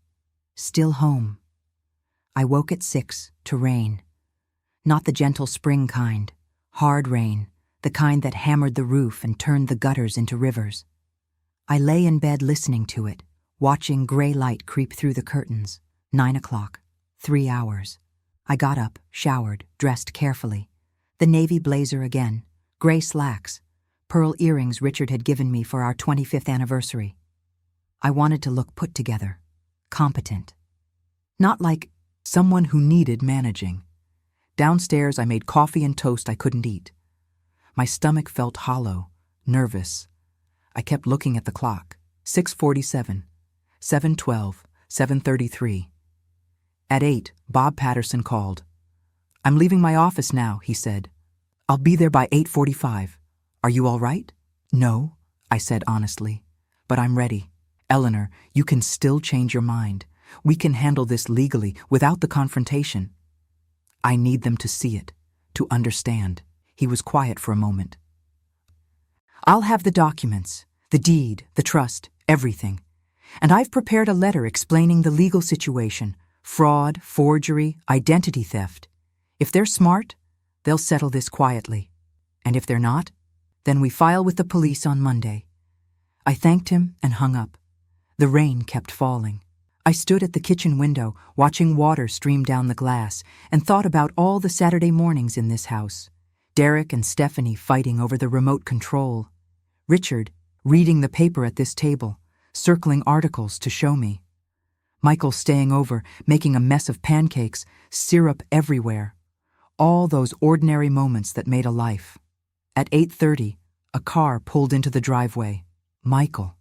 Still home. I woke at 6 to rain. Not the gentle spring kind. Hard rain. The kind that hammered the roof and turned the gutters into rivers. I lay in bed listening to it, watching gray light creep through the curtains. 9 o'clock. 3 hours. I got up, showered, dressed carefully. The navy blazer again, gray slacks, pearl earrings Richard had given me for our 25th anniversary. I wanted to look put together, competent. Not like someone who needed managing. Downstairs, I made coffee and toast I couldn't eat. My stomach felt hollow, nervous. I kept looking at the clock. 6:47, 7:12, 7:33. At 8, Bob Patterson called. I'm leaving my office now, he said. I'll be there by 8:45. Are you all right? No, I said honestly, but I'm ready. Eleanor, you can still change your mind. We can handle this legally without the confrontation. I need them to see it, to understand. He was quiet for a moment. I'll have the documents, the deed, the trust, everything. And I've prepared a letter explaining the legal situation, fraud, forgery, identity theft. If they're smart, they'll settle this quietly. And if they're not, then we file with the police on Monday. I thanked him and hung up. The rain kept falling. I stood at the kitchen window, watching water stream down the glass, and thought about all the Saturday mornings in this house. Derek and Stephanie fighting over the remote control. Richard reading the paper at this table, circling articles to show me. Michael staying over, making a mess of pancakes, syrup everywhere. All those ordinary moments that made a life. At 8:30, a car pulled into the driveway. Michael.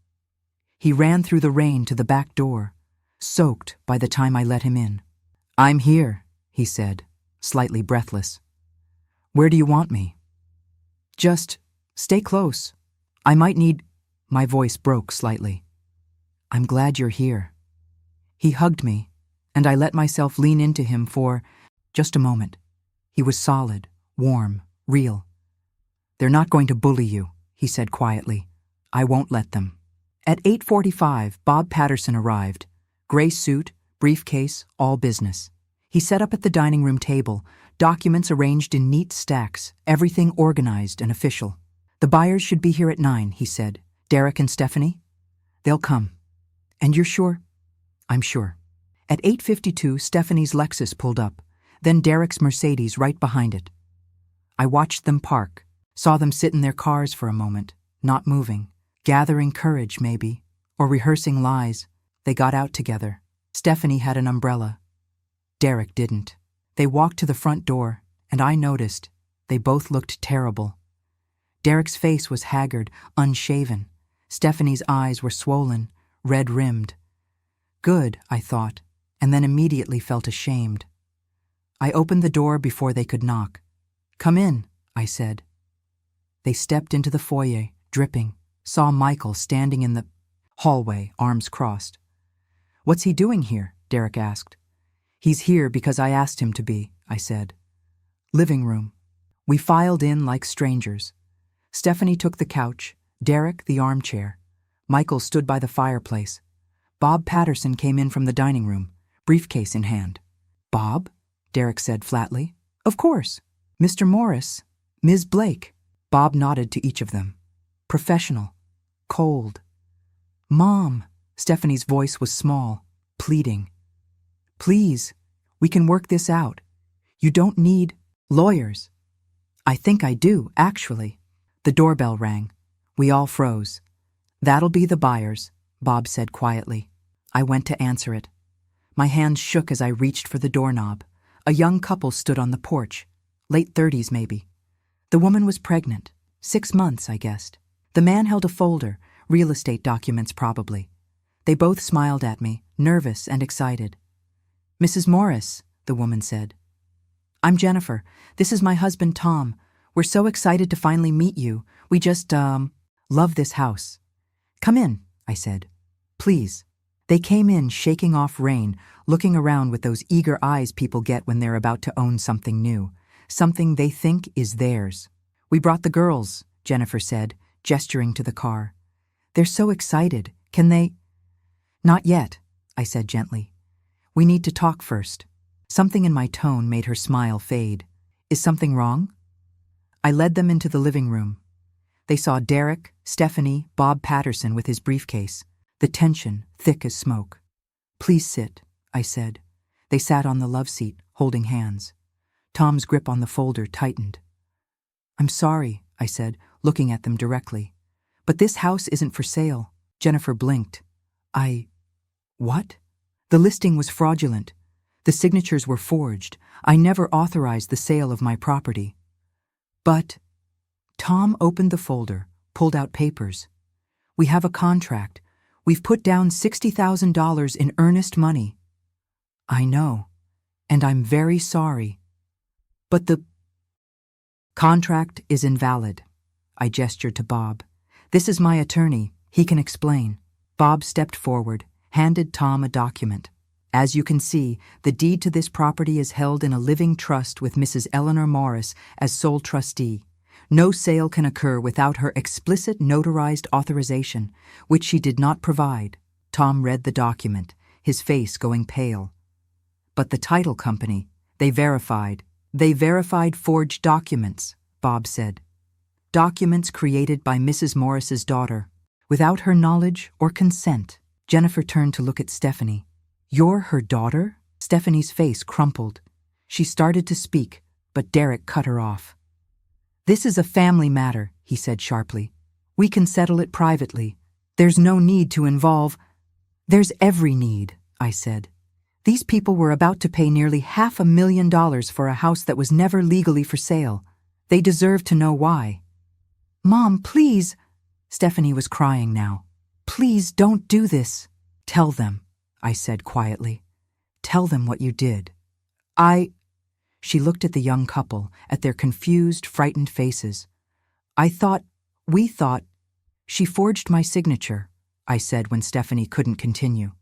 He ran through the rain to the back door, soaked by the time I let him in. "I'm here," he said, slightly breathless. "Where do you want me?" "Just stay close. I might need—" My voice broke slightly. "I'm glad you're here." He hugged me, and I let myself lean into him for just a moment. He was solid, warm, real. "They're not going to bully you," he said quietly. "I won't let them." At 8:45, Bob Patterson arrived. Gray suit, briefcase, all business. He sat up at the dining room table, documents arranged in neat stacks, everything organized and official. "The buyers should be here at 9, he said. "Derek and Stephanie? They'll come." "And you're sure?" "I'm sure." At 8:52, Stephanie's Lexus pulled up, then Derek's Mercedes right behind it. I watched them park, saw them sit in their cars for a moment, not moving, gathering courage maybe, or rehearsing lies. They got out together. Stephanie had an umbrella. Derek didn't. They walked to the front door, and I noticed they both looked terrible. Derek's face was haggard, unshaven. Stephanie's eyes were swollen, red-rimmed. Good, I thought, and then immediately felt ashamed. I opened the door before they could knock. "Come in," I said. They stepped into the foyer, dripping, saw Michael standing in the hallway, arms crossed. "What's he doing here?" Derek asked. "He's here because I asked him to be," I said. Living room. We filed in like strangers. Stephanie took the couch, Derek the armchair. Michael stood by the fireplace. Bob Patterson came in from the dining room, briefcase in hand. "Bob?" Derek said flatly. "Of course. Mr. Morris, Ms. Blake." Bob nodded to each of them. Professional. Cold. "Mom." Stephanie's voice was small, pleading. "Please, we can work this out. You don't need lawyers." "I think I do, actually." The doorbell rang. We all froze. "That'll be the buyers," Bob said quietly. I went to answer it. My hands shook as I reached for the doorknob. A young couple stood on the porch, late 30s maybe. The woman was pregnant, 6 months, I guessed. The man held a folder, real estate documents probably. They both smiled at me, nervous and excited. "Mrs. Morris," the woman said. "I'm Jennifer. This is my husband, Tom. We're so excited to finally meet you. We just, love this house." "Come in," I said. "Please." They came in, shaking off rain, looking around with those eager eyes people get when they're about to own something new, something they think is theirs. "We brought the girls," Jennifer said, gesturing to the car. "They're so excited. Can they—" "Not yet," I said gently. "We need to talk first." Something in my tone made her smile fade. "Is something wrong?" I led them into the living room. They saw Derek, Stephanie, Bob Patterson with his briefcase, the tension thick as smoke. "Please sit," I said. They sat on the love seat, holding hands. Tom's grip on the folder tightened. "I'm sorry," I said, looking at them directly. "But this house isn't for sale." Jennifer blinked. What? The listing was fraudulent. The signatures were forged. I never authorized the sale of my property. "But—" Tom opened the folder, pulled out papers. "We have a contract. We've put down $60,000 in earnest money." "I know, and I'm very sorry. But the contract is invalid." I gestured to Bob. "This is my attorney. He can explain." Bob stepped forward, handed Tom a document. As you can see, the deed to this property is held in a living trust with Mrs. Eleanor Morris as sole trustee. No sale can occur without her explicit notarized authorization, which she did not provide. Tom read the document, his face going pale. But the title company, they verified forged documents, Bob said. Documents created by Mrs. Morris's daughter, without her knowledge or consent. Jennifer turned to look at Stephanie. You're her daughter? Stephanie's face crumpled. She started to speak, but Derek cut her off. This is a family matter, he said sharply. We can settle it privately. There's no need to involve. There's every need, I said. These people were about to pay nearly $500,000 for a house that was never legally for sale. They deserve to know why. Mom, please. Stephanie was crying now. Please don't do this. Tell them, I said quietly. Tell them what you did. She looked at the young couple, at their confused, frightened faces. We thought. She forged my signature, I said when Stephanie couldn't continue.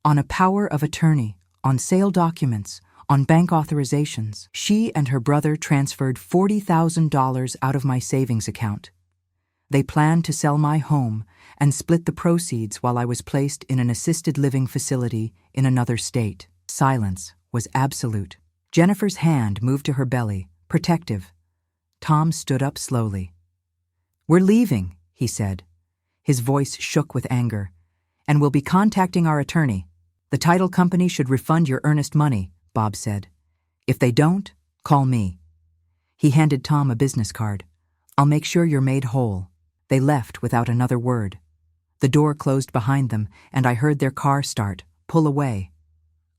On a power of attorney, on sale documents, on bank authorizations. She and her brother transferred $40,000 out of my savings account. They planned to sell my home and split the proceeds while I was placed in an assisted living facility in another state. Silence was absolute. Jennifer's hand moved to her belly, protective. Tom stood up slowly. We're leaving, he said. His voice shook with anger. And we'll be contacting our attorney. The title company should refund your earnest money, Bob said. If they don't, call me. He handed Tom a business card. I'll make sure you're made whole. They left without another word. The door closed behind them, and I heard their car start, pull away.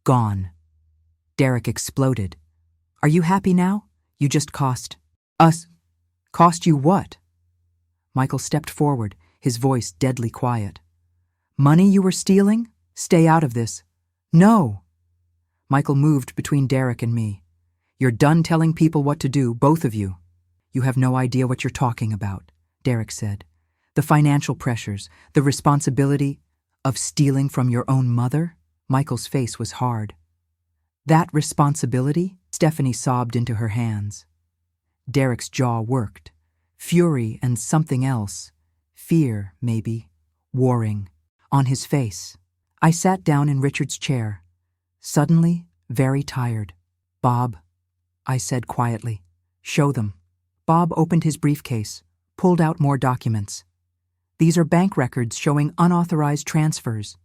Gone. Derek exploded. Are you happy now? You just cost us. Cost you what? Michael stepped forward, his voice deadly quiet. Money you were stealing? Stay out of this. No. Michael moved between Derek and me. You're done telling people what to do, both of you. You have no idea what you're talking about, Derek said. The financial pressures, the responsibility of stealing from your own mother? Michael's face was hard. That responsibility? Stephanie sobbed into her hands. Derek's jaw worked. Fury and something else. Fear, maybe. Warring. On his face. I sat down in Richard's chair. Suddenly, very tired. Bob, I said quietly. Show them. Bob opened his briefcase, pulled out more documents. These are bank records showing unauthorized transfers.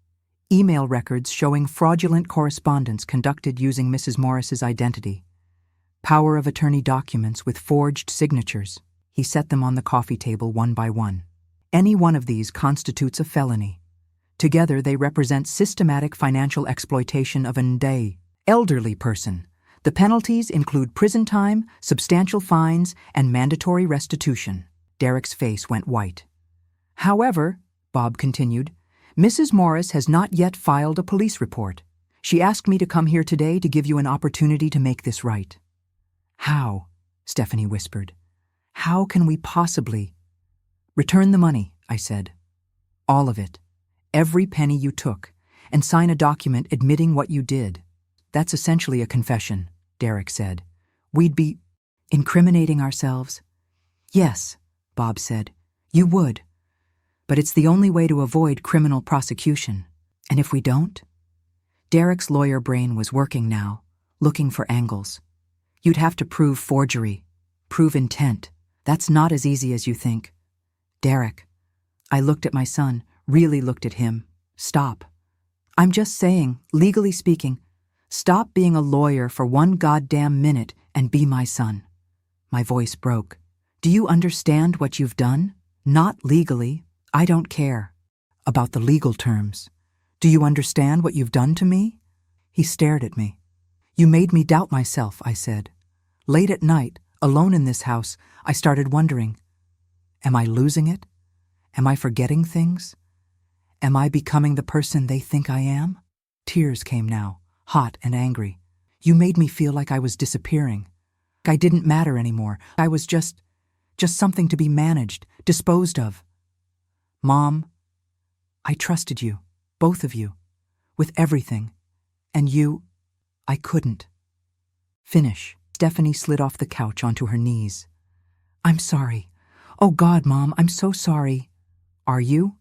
Email records showing fraudulent correspondence conducted using Mrs. Morris's identity. Power of attorney documents with forged signatures. He set them on the coffee table one by one. Any one of these constitutes a felony. Together they represent systematic financial exploitation of an elderly person. The penalties include prison time, substantial fines, and mandatory restitution. Derek's face went white. However, Bob continued, Mrs. Morris has not yet filed a police report. She asked me to come here today to give you an opportunity to make this right. How? Stephanie whispered. How can we possibly? Return the money, I said. All of it. Every penny you took, and sign a document admitting what you did. That's essentially a confession, Derek said. We'd be incriminating ourselves. Yes, Bob said. You would. But it's the only way to avoid criminal prosecution. And if we don't? Derek's lawyer brain was working now, looking for angles. You'd have to prove forgery, prove intent. That's not as easy as you think. Derek, I looked at my son, really looked at him. Stop. I'm just saying, legally speaking, stop being a lawyer for one goddamn minute and be my son. My voice broke. Do you understand what you've done? Not legally. I don't care about the legal terms. Do you understand what you've done to me? He stared at me. You made me doubt myself, I said. Late at night, alone in this house, I started wondering, am I losing it? Am I forgetting things? Am I becoming the person they think I am? Tears came now, hot and angry. You made me feel like I was disappearing. I didn't matter anymore. I was just something to be managed, disposed of. Mom, I trusted you, both of you, with everything, And you, I couldn't. Finish. Stephanie slid off the couch onto her knees. I'm sorry. Oh God, Mom, I'm so sorry. Are you?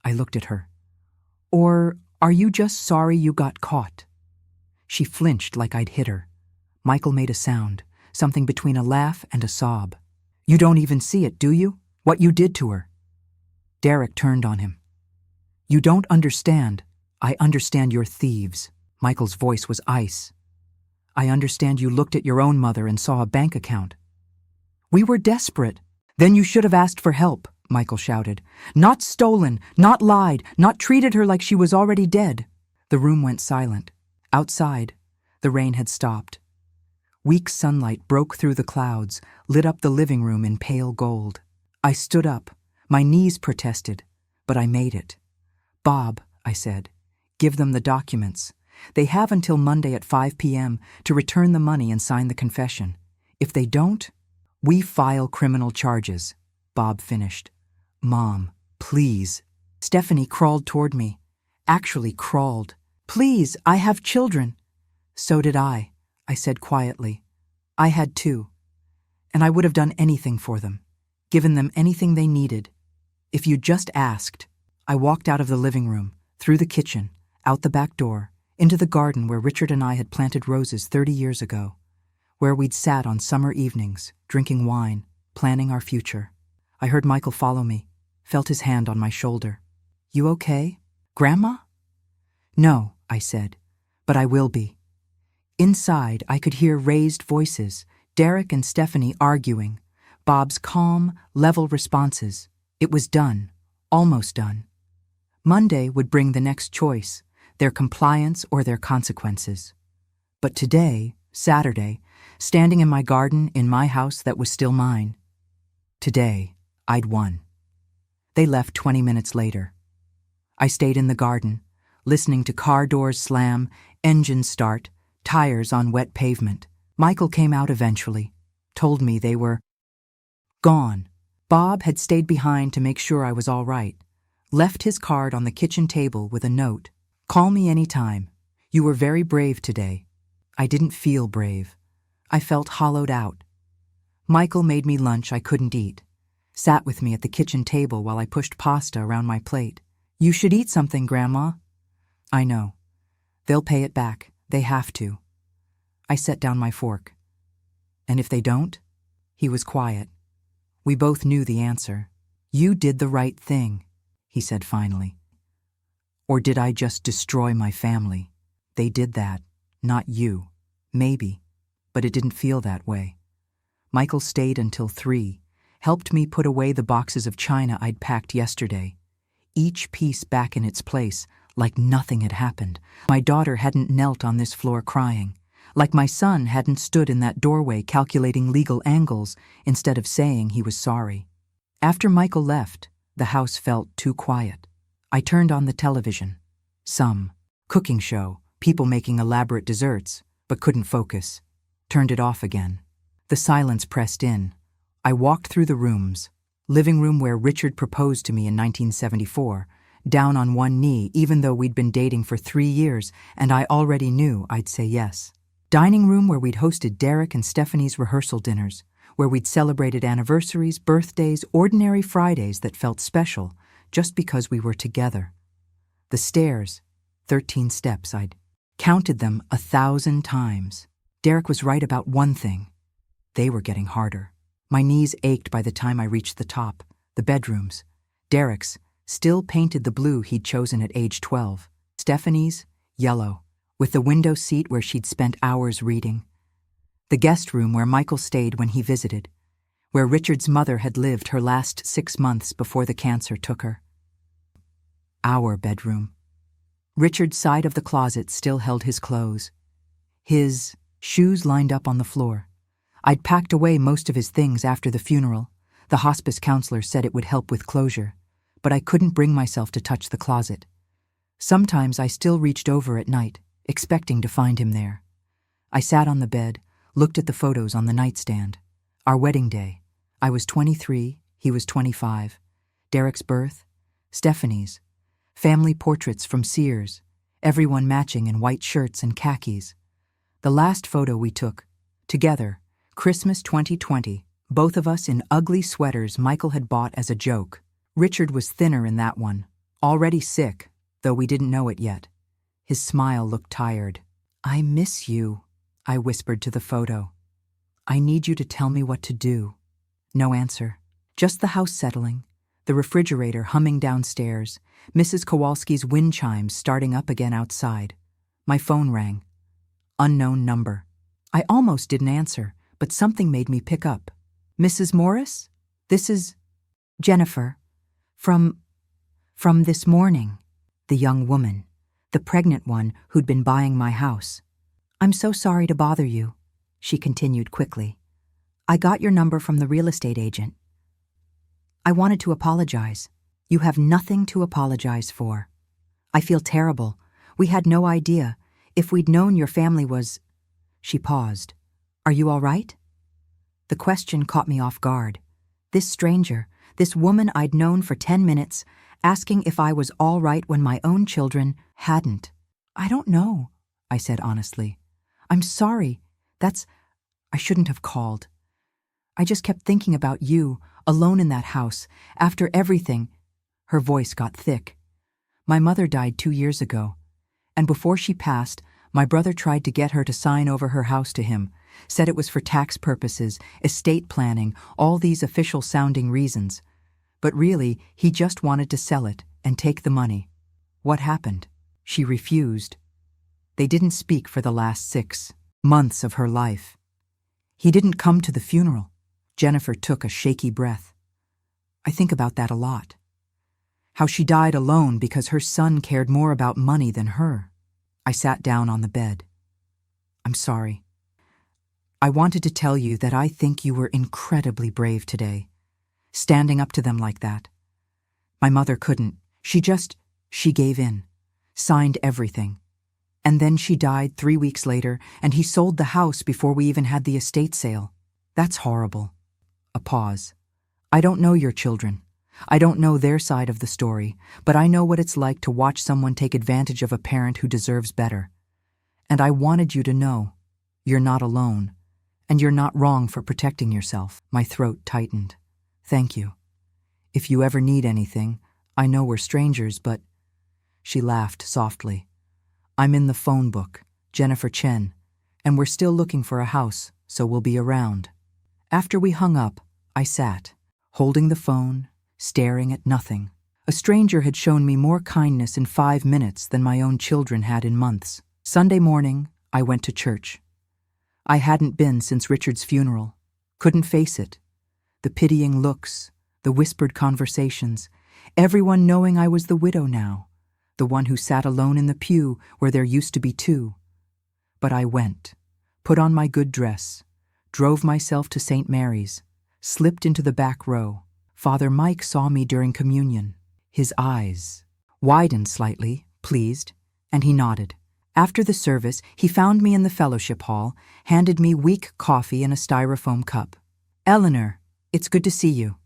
I looked at her. Or are you just sorry you got caught? She flinched like I'd hit her. Michael made a sound, something between a laugh and a sob. You don't even see it, do you? What you did to her. Derek turned on him. You don't understand. I understand you're thieves. Michael's voice was ice. I understand you looked at your own mother and saw a bank account. We were desperate. Then you should have asked for help, Michael shouted. Not stolen, not lied, not treated her like she was already dead. The room went silent. Outside, the rain had stopped. Weak sunlight broke through the clouds, lit up the living room in pale gold. I stood up. My knees protested, but I made it. Bob, I said, give them the documents. They have until Monday at 5 p.m. to return the money and sign the confession. If they don't, we file criminal charges, Bob finished. Mom, please. Stephanie crawled toward me. Actually crawled. Please, I have children. So did I said quietly. I had two. And I would have done anything for them, given them anything they needed. If you'd just asked. I walked out of the living room, through the kitchen, out the back door, into the garden where Richard and I had planted roses 30 years ago, where we'd sat on summer evenings, drinking wine, planning our future. I heard Michael follow me, felt his hand on my shoulder. You okay? Grandma? No, I said, but I will be. Inside, I could hear raised voices, Derek and Stephanie arguing, Bob's calm, level responses. It was done, almost done. Monday would bring the next choice, their compliance or their consequences. But today, Saturday, standing in my garden in my house that was still mine, today, I'd won. They left 20 minutes later. I stayed in the garden, listening to car doors slam, engines start, tires on wet pavement. Michael came out eventually, told me they were gone. Bob had stayed behind to make sure I was all right, left his card on the kitchen table with a note. Call me any time. You were very brave today. I didn't feel brave. I felt hollowed out. Michael made me lunch I couldn't eat, sat with me at the kitchen table while I pushed pasta around my plate. You should eat something, Grandma. I know. They'll pay it back. They have to. I set down my fork. And if they don't? He was quiet. We both knew the answer. You did the right thing, he said finally. Or did I just destroy my family? They did that, not you. Maybe, but it didn't feel that way. Michael stayed until 3, helped me put away the boxes of china I'd packed yesterday, each piece back in its place, like nothing had happened. My daughter hadn't knelt on this floor crying, like my son hadn't stood in that doorway calculating legal angles instead of saying he was sorry. After Michael left, the house felt too quiet. I turned on the television. Some cooking show, people making elaborate desserts, but couldn't focus. Turned it off again. The silence pressed in. I walked through the rooms. Living room where Richard proposed to me in 1974, down on one knee even though we'd been dating for 3 years and I already knew I'd say yes. Dining room where we'd hosted Derek and Stephanie's rehearsal dinners, where we'd celebrated anniversaries, birthdays, ordinary Fridays that felt special just because we were together. The stairs, 13 steps, I'd counted them 1,000 times. Derek was right about one thing. They were getting harder. My knees ached by the time I reached the top, the bedrooms. Derek's still painted the blue he'd chosen at age 12. Stephanie's, yellow, with the window seat where she'd spent hours reading. The guest room where Michael stayed when he visited, where Richard's mother had lived her last 6 months before the cancer took her. Our bedroom. Richard's side of the closet still held his clothes. His shoes lined up on the floor. I'd packed away most of his things after the funeral. The hospice counselor said it would help with closure, but I couldn't bring myself to touch the closet. Sometimes I still reached over at night, expecting to find him there. I sat on the bed, looked at the photos on the nightstand. Our wedding day. I was 23, he was 25. Derek's birth, Stephanie's. Family portraits from Sears. everyone matching in white shirts and khakis. The last photo we took, together, Christmas 2020, both of us in ugly sweaters Michael had bought as a joke. Richard was thinner in that one, already sick, though we didn't know it yet. His smile looked tired. "I miss you," I whispered to the photo. "I need you to tell me what to do." No answer. Just the house settling, the refrigerator humming downstairs, Mrs. Kowalski's wind chimes starting up again outside. My phone rang. Unknown number. I almost didn't answer, but something made me pick up. "Mrs. Morris? This is Jennifer. From this morning." The young woman, the pregnant one who'd been buying my house. "I'm so sorry to bother you," she continued quickly. "I got your number from the real estate agent. I wanted to apologize." "You have nothing to apologize for. I feel terrible. We had no idea. If we'd known your family was—" She paused. "Are you all right?" The question caught me off guard. This stranger, this woman I'd known for 10 minutes, asking if I was all right when my own children hadn't. "I don't know," I said honestly. "I'm sorry. I shouldn't have called. I just kept thinking about you, alone in that house, after everything." Her voice got thick. "My mother died 2 years ago, and before she passed, my brother tried to get her to sign over her house to him, said it was for tax purposes, estate planning, all these official-sounding reasons. But really, he just wanted to sell it and take the money." "What happened?" "She refused. They didn't speak for the last 6 months of her life. He didn't come to the funeral." Jennifer took a shaky breath. "I think about that a lot. How she died alone because her son cared more about money than her." I sat down on the bed. "I'm sorry. I wanted to tell you that I think you were incredibly brave today, standing up to them like that. My mother couldn't. She gave in, signed everything. And then she died 3 weeks later, and he sold the house before we even had the estate sale. That's horrible." A pause. "I don't know your children. I don't know their side of the story, but I know what it's like to watch someone take advantage of a parent who deserves better. And I wanted you to know, you're not alone, and you're not wrong for protecting yourself." My throat tightened. "Thank you. If you ever need anything, I know we're strangers, but—" She laughed softly. "I'm in the phone book, Jennifer Chen, and we're still looking for a house, so we'll be around." After we hung up, I sat, holding the phone, staring at nothing. A stranger had shown me more kindness in 5 minutes than my own children had in months. Sunday morning, I went to church. I hadn't been since Richard's funeral. Couldn't face it. The pitying looks, the whispered conversations, everyone knowing I was the widow now, the one who sat alone in the pew where there used to be 2. But I went, put on my good dress, drove myself to St. Mary's, slipped into the back row. Father Mike saw me during communion. His eyes widened slightly, pleased, and he nodded. After the service, he found me in the fellowship hall, handed me weak coffee in a styrofoam cup. "Eleanor, it's good to see you."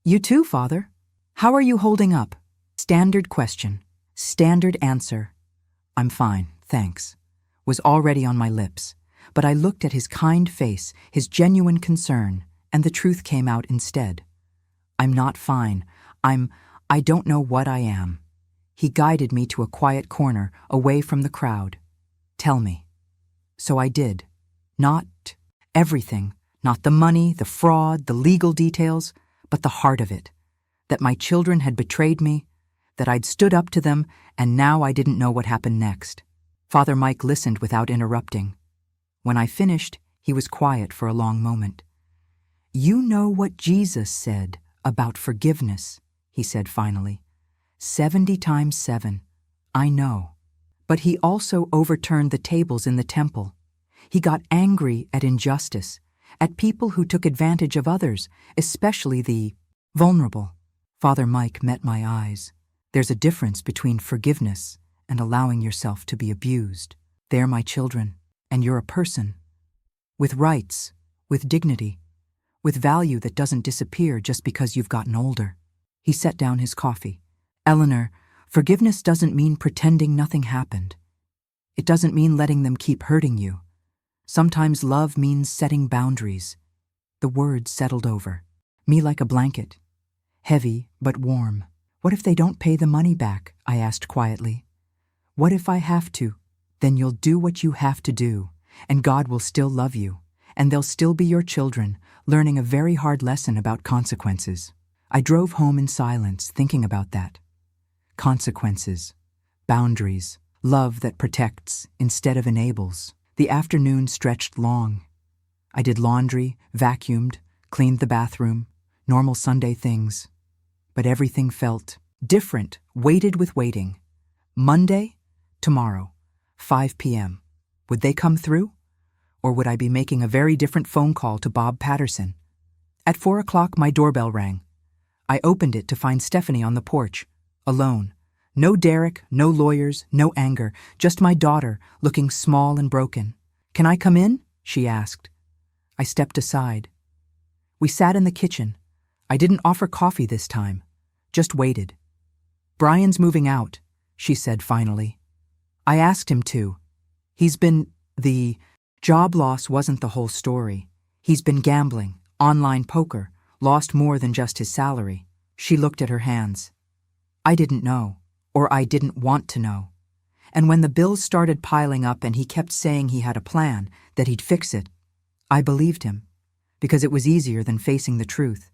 "You too, Father. How are you holding up?" Standard question, standard answer. "I'm fine, thanks," was already on my lips, but I looked at his kind face, his genuine concern, and the truth came out instead. "I'm not fine. I don't know what I am." He guided me to a quiet corner, away from the crowd. "Tell me." So I did. Not everything, not the money, the fraud, the legal details, but the heart of it. That my children had betrayed me, that I'd stood up to them, and now I didn't know what happened next. Father Mike listened without interrupting. When I finished, he was quiet for a long moment. "You know what Jesus said about forgiveness," he said finally. 70 times 7. I know. But he also overturned the tables in the temple. He got angry at injustice, at people who took advantage of others, especially the vulnerable. Father Mike met my eyes. "There's a difference between forgiveness and allowing yourself to be abused. They're my children, and you're a person. With rights, with dignity, with value that doesn't disappear just because you've gotten older." He set down his coffee. "Eleanor, Forgiveness doesn't mean pretending nothing happened. It doesn't mean letting them keep hurting you. Sometimes love means setting boundaries. The words settled over me like a blanket, heavy but warm. What if they don't pay the money back? I asked quietly. What if I have to? Then you'll do what you have to do, and God will still love you, and they'll still be your children, learning a very hard lesson about consequences. I drove home in silence, thinking about that. Consequences, boundaries, love that protects instead of enables. The afternoon stretched long. I did laundry, vacuumed, cleaned the bathroom, normal Sunday things. But everything felt different, weighted with waiting. Monday, tomorrow, 5 p.m. Would they come through? Or would I be making a very different phone call to Bob Patterson? At 4 o'clock, my doorbell rang. I opened it to find Stephanie on the porch, alone. No Derek, no lawyers, no anger, just my daughter, looking small and broken. Can I come in? She asked. I stepped aside. We sat in the kitchen. I didn't offer coffee this time, just waited. Brian's moving out, she said finally. I asked him to. The job loss wasn't the whole story. He's been gambling, online poker, lost more than just his salary. She looked at her hands. I didn't know, or I didn't want to know. And when the bills started piling up and he kept saying he had a plan, that he'd fix it, I believed him, because it was easier than facing the truth.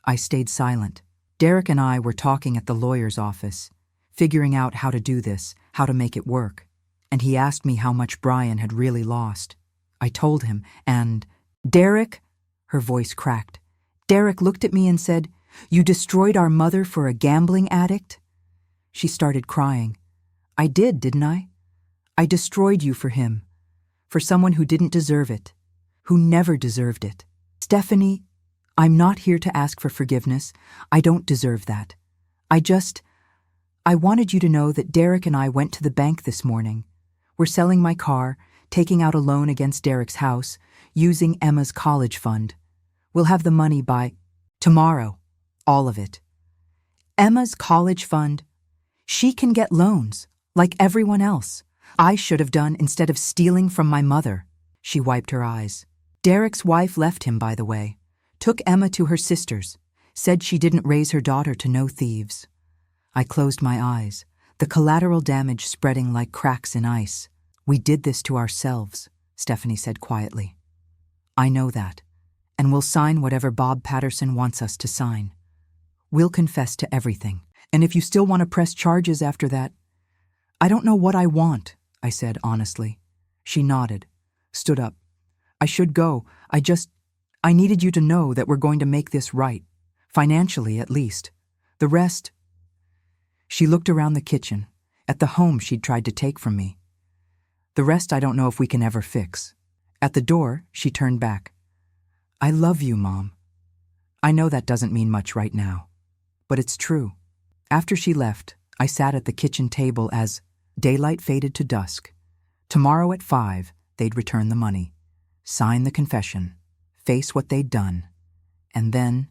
I stayed silent. Derek and I were talking at the lawyer's office, figuring out how to do this, how to make it work. And he asked me how much Brian had really lost. I told him, and Derek, her voice cracked. Derek looked at me and said, "You destroyed our mother for a gambling addict?" She started crying. I did, didn't I? I destroyed you for him, for someone who didn't deserve it, who never deserved it. Stephanie, I'm not here to ask for forgiveness. I don't deserve that. I wanted you to know that Derek and I went to the bank this morning. We're selling my car, taking out a loan against Derek's house, using Emma's college fund. We'll have the money by tomorrow, all of it. Emma's college fund? She can get loans, like everyone else. I should have done instead of stealing from my mother. She wiped her eyes. Derek's wife left him, by the way. Took Emma to her sister's. Said she didn't raise her daughter to know thieves. I closed my eyes, the collateral damage spreading like cracks in ice. We did this to ourselves, Stephanie said quietly. I know that, and we'll sign whatever Bob Patterson wants us to sign. We'll confess to everything, and if you still want to press charges after that, I don't know what I want, I said honestly. She nodded, stood up. I should go. I needed you to know that we're going to make this right, financially at least. The rest... She looked around the kitchen, at the home she'd tried to take from me. The rest I don't know if we can ever fix. At the door, she turned back. I love you, Mom. I know that doesn't mean much right now, but it's true. After she left, I sat at the kitchen table as daylight faded to dusk. Tomorrow at 5, they'd return the money, sign the confession, face what they'd done, and then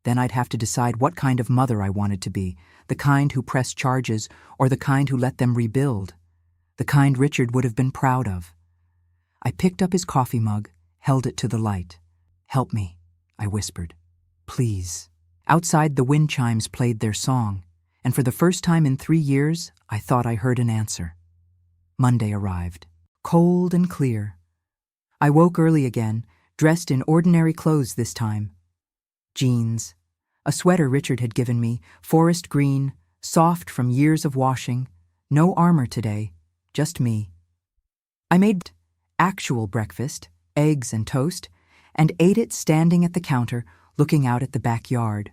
I'd have to decide what kind of mother I wanted to be, the kind who pressed charges or the kind who let them rebuild, the kind Richard would have been proud of. I picked up his coffee mug, held it to the light. Help me, I whispered. Please. Outside, the wind chimes played their song, and for the first time in 3 years, I thought I heard an answer. Monday arrived, cold and clear. I woke early again, dressed in ordinary clothes this time. Jeans, a sweater Richard had given me, forest green, soft from years of washing, no armor today, just me. I made actual breakfast, eggs and toast, and ate it standing at the counter, looking out at the backyard.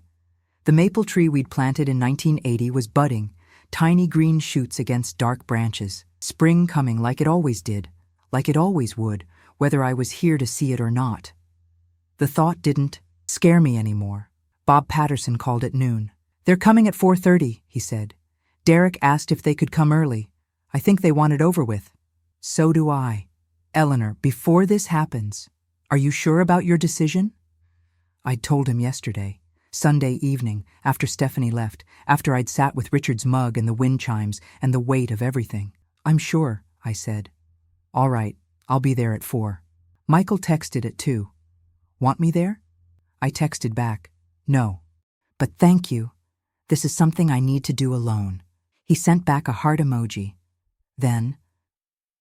The maple tree we'd planted in 1980 was budding, tiny green shoots against dark branches, spring coming like it always did, like it always would, whether I was here to see it or not. The thought didn't scare me anymore. Bob Patterson called at noon. They're coming at 4:30, he said. Derek asked if they could come early. I think they want it over with. So do I. Eleanor, before this happens, are you sure about your decision? I'd told him yesterday. Sunday evening, after Stephanie left, after I'd sat with Richard's mug and the wind chimes and the weight of everything. "I'm sure," I said. "All right, I'll be there at 4. Michael texted at 2. "Want me there?" I texted back, "No. But thank you. This is something I need to do alone." He sent back a heart emoji. Then,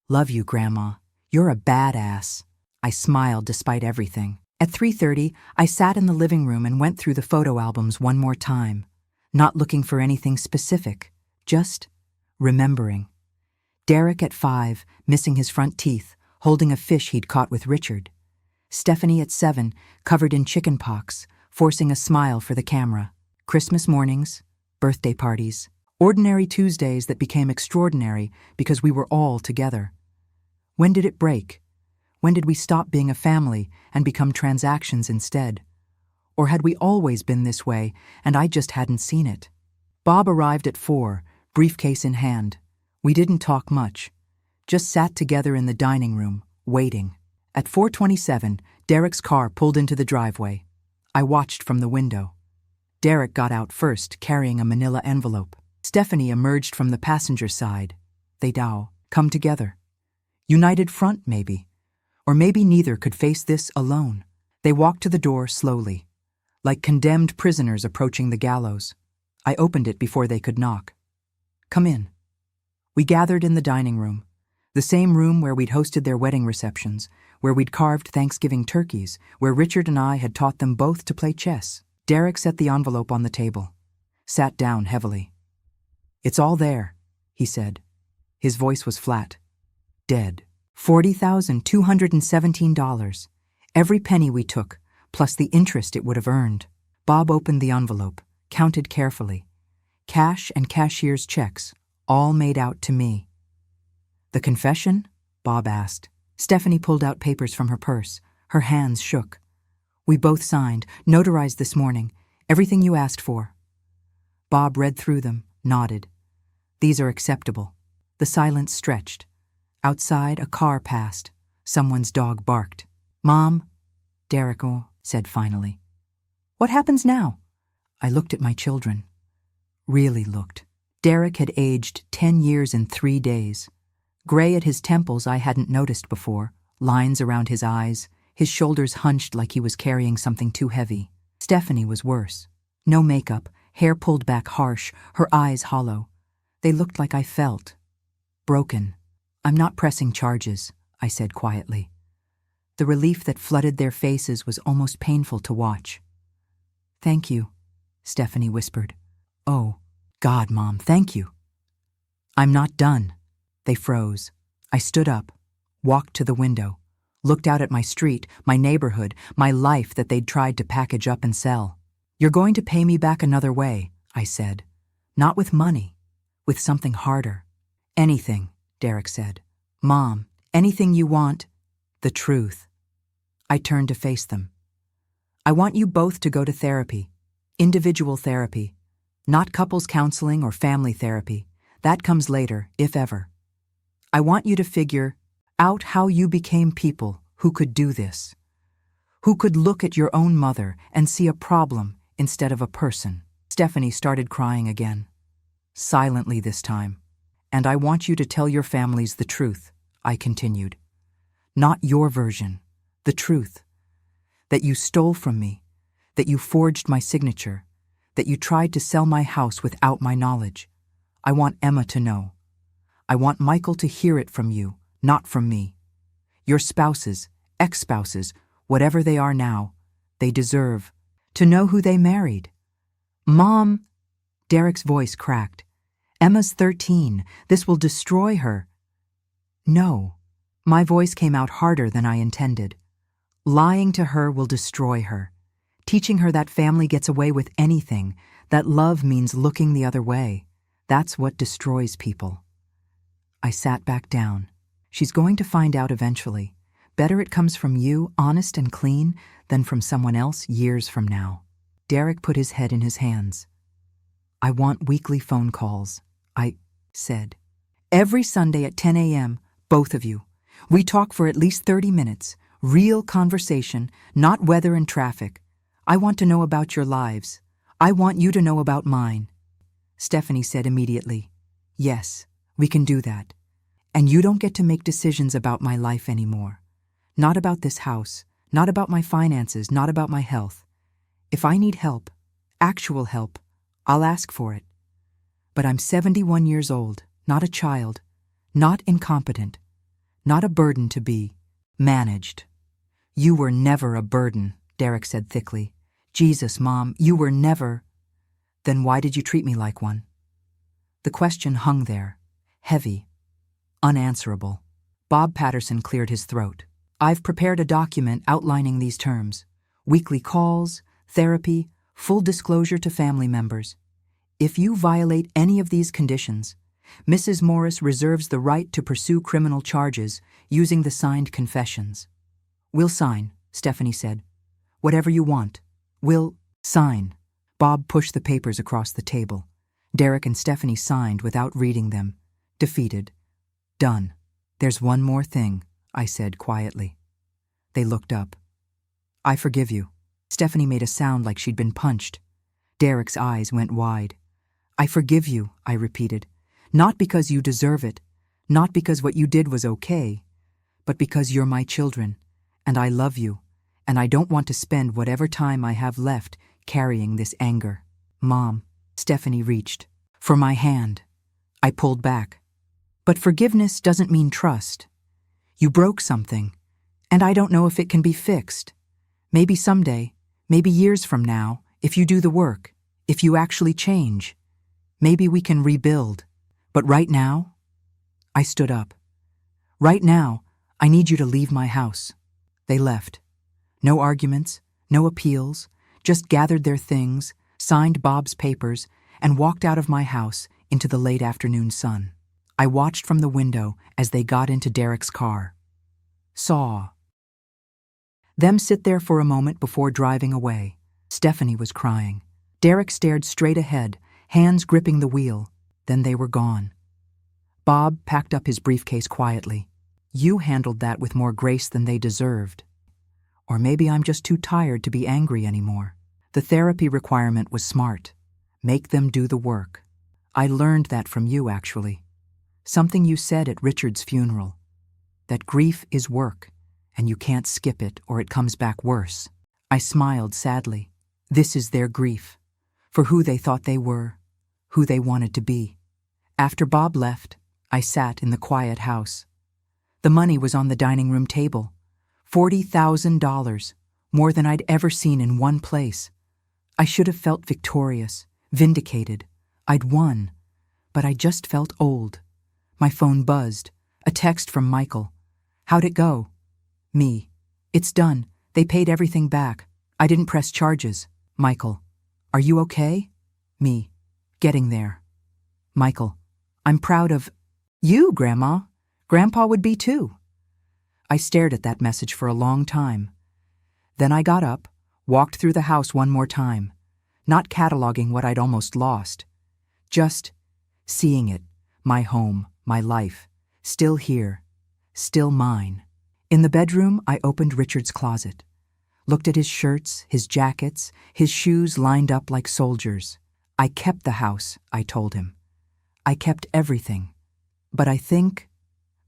"Love you, Grandma. You're a badass." I smiled despite everything. At 3:30, I sat in the living room and went through the photo albums one more time, not looking for anything specific, just remembering. Derek at 5, missing his front teeth, holding a fish he'd caught with Richard. Stephanie at 7, covered in chicken pox, forcing a smile for the camera. Christmas mornings, birthday parties, ordinary Tuesdays that became extraordinary because we were all together. When did it break? When did we stop being a family and become transactions instead? Or had we always been this way and I just hadn't seen it? Bob arrived at 4, briefcase in hand. We didn't talk much, just sat together in the dining room, waiting. At 4:27, Derek's car pulled into the driveway. I watched from the window. Derek got out first, carrying a manila envelope. Stephanie emerged from the passenger side. They'd come together. United front, maybe. Or maybe neither could face this alone. They walked to the door slowly, like condemned prisoners approaching the gallows. I opened it before they could knock. "Come in." We gathered in the dining room, the same room where we'd hosted their wedding receptions, where we'd carved Thanksgiving turkeys, where Richard and I had taught them both to play chess. Derek set the envelope on the table, sat down heavily. "It's all there," he said. His voice was flat. "Dead. $40,217. Every penny we took, plus the interest it would have earned." Bob opened the envelope, counted carefully. Cash and cashier's checks, all made out to me. "The confession?" Bob asked. Stephanie pulled out papers from her purse. Her hands shook. "We both signed, notarized this morning. Everything you asked for." Bob read through them, nodded. "These are acceptable." The silence stretched. Outside, a car passed. Someone's dog barked. "Mom," Derek said finally. "What happens now?" I looked at my children. Really looked. Derek had aged 10 years in 3 days. Gray at his temples I hadn't noticed before, lines around his eyes, his shoulders hunched like he was carrying something too heavy. Stephanie was worse. No makeup, hair pulled back harsh, her eyes hollow. They looked like I felt. Broken. "I'm not pressing charges," I said quietly. The relief that flooded their faces was almost painful to watch. "Thank you," Stephanie whispered. "Oh, God, Mom, thank you." "I'm not done." They froze. I stood up, walked to the window, looked out at my street, my neighborhood, my life that they'd tried to package up and sell. "You're going to pay me back another way," I said. "Not with money, with something harder." "Anything," Derek said. "Mom, anything you want." "The truth." I turned to face them. "I want you both to go to therapy. Individual therapy. Not couples counseling or family therapy. That comes later, if ever. I want you to figure out how you became people who could do this. Who could look at your own mother and see a problem instead of a person." Stephanie started crying again. Silently this time. "And I want you to tell your families the truth," I continued. "Not your version, the truth. That you stole from me, that you forged my signature, that you tried to sell my house without my knowledge. I want Emma to know. I want Michael to hear it from you, not from me. Your spouses, ex-spouses, whatever they are now, they deserve to know who they married." "Mom," Derek's voice cracked. "Emma's 13. This will destroy her." "No." My voice came out harder than I intended. "Lying to her will destroy her. Teaching her that family gets away with anything, that love means looking the other way. That's what destroys people." I sat back down. "She's going to find out eventually. Better it comes from you, honest and clean, than from someone else years from now." Derek put his head in his hands. "I want weekly phone calls," I said. "Every Sunday at 10 a.m., both of you. We talk for at least 30 minutes. Real conversation, not weather and traffic. I want to know about your lives. I want you to know about mine. Stephanie said immediately. Yes, we can do that. And you don't get to make decisions about my life anymore. Not about this house, not about my finances, not about my health. If I need help, actual help, I'll ask for it. But I'm 71 years old, not a child, not incompetent, not a burden to be managed. You were never a burden, Derek said thickly. Jesus, Mom, you were never. Then why did you treat me like one? The question hung there, heavy, unanswerable. Bob Patterson cleared his throat. I've prepared a document outlining these terms. Weekly calls, therapy, full disclosure to family members. If you violate any of these conditions, Mrs. Morris reserves the right to pursue criminal charges using the signed confessions. We'll sign, Stephanie said. Whatever you want. We'll sign. Bob pushed the papers across the table. Derek and Stephanie signed without reading them. Defeated. Done. There's one more thing, I said quietly. They looked up. I forgive you. Stephanie made a sound like she'd been punched. Derek's eyes went wide. I forgive you, I repeated. Not because you deserve it, not because what you did was okay, but because you're my children, and I love you, and I don't want to spend whatever time I have left carrying this anger. Mom, Stephanie reached for my hand. I pulled back. But forgiveness doesn't mean trust. You broke something, and I don't know if it can be fixed. Maybe someday, maybe years from now, if you do the work, if you actually change, maybe we can rebuild. But right now, I stood up. Right now, I need you to leave my house. They left. No arguments, no appeals, just gathered their things, signed Bob's papers, and walked out of my house into the late afternoon sun. I watched from the window as they got into Derek's car. Saw them sit there for a moment before driving away. Stephanie was crying. Derek stared straight ahead, hands gripping the wheel. Then they were gone. Bob packed up his briefcase quietly. You handled that with more grace than they deserved. Or maybe I'm just too tired to be angry anymore. The therapy requirement was smart. Make them do the work. I learned that from you, actually. Something you said at Richard's funeral. That grief is work, and you can't skip it or it comes back worse. I smiled sadly. This is their grief. For who they thought they were, who they wanted to be. After Bob left, I sat in the quiet house. The money was on the dining room table. $40,000, more than I'd ever seen in one place. I should have felt victorious, vindicated. I'd won, but I just felt old. My phone buzzed. A text from Michael. How'd it go? Me. It's done. They paid everything back. I didn't press charges. Michael. Are you okay? Me. Getting there. Michael. I'm proud of you, Grandma. Grandpa would be too. I stared at that message for a long time. Then I got up, walked through the house one more time, not cataloging what I'd almost lost, just seeing it, my home, my life, still here, still mine. In the bedroom, I opened Richard's closet, looked at his shirts, his jackets, his shoes lined up like soldiers. I kept the house, I told him. I kept everything. But I think,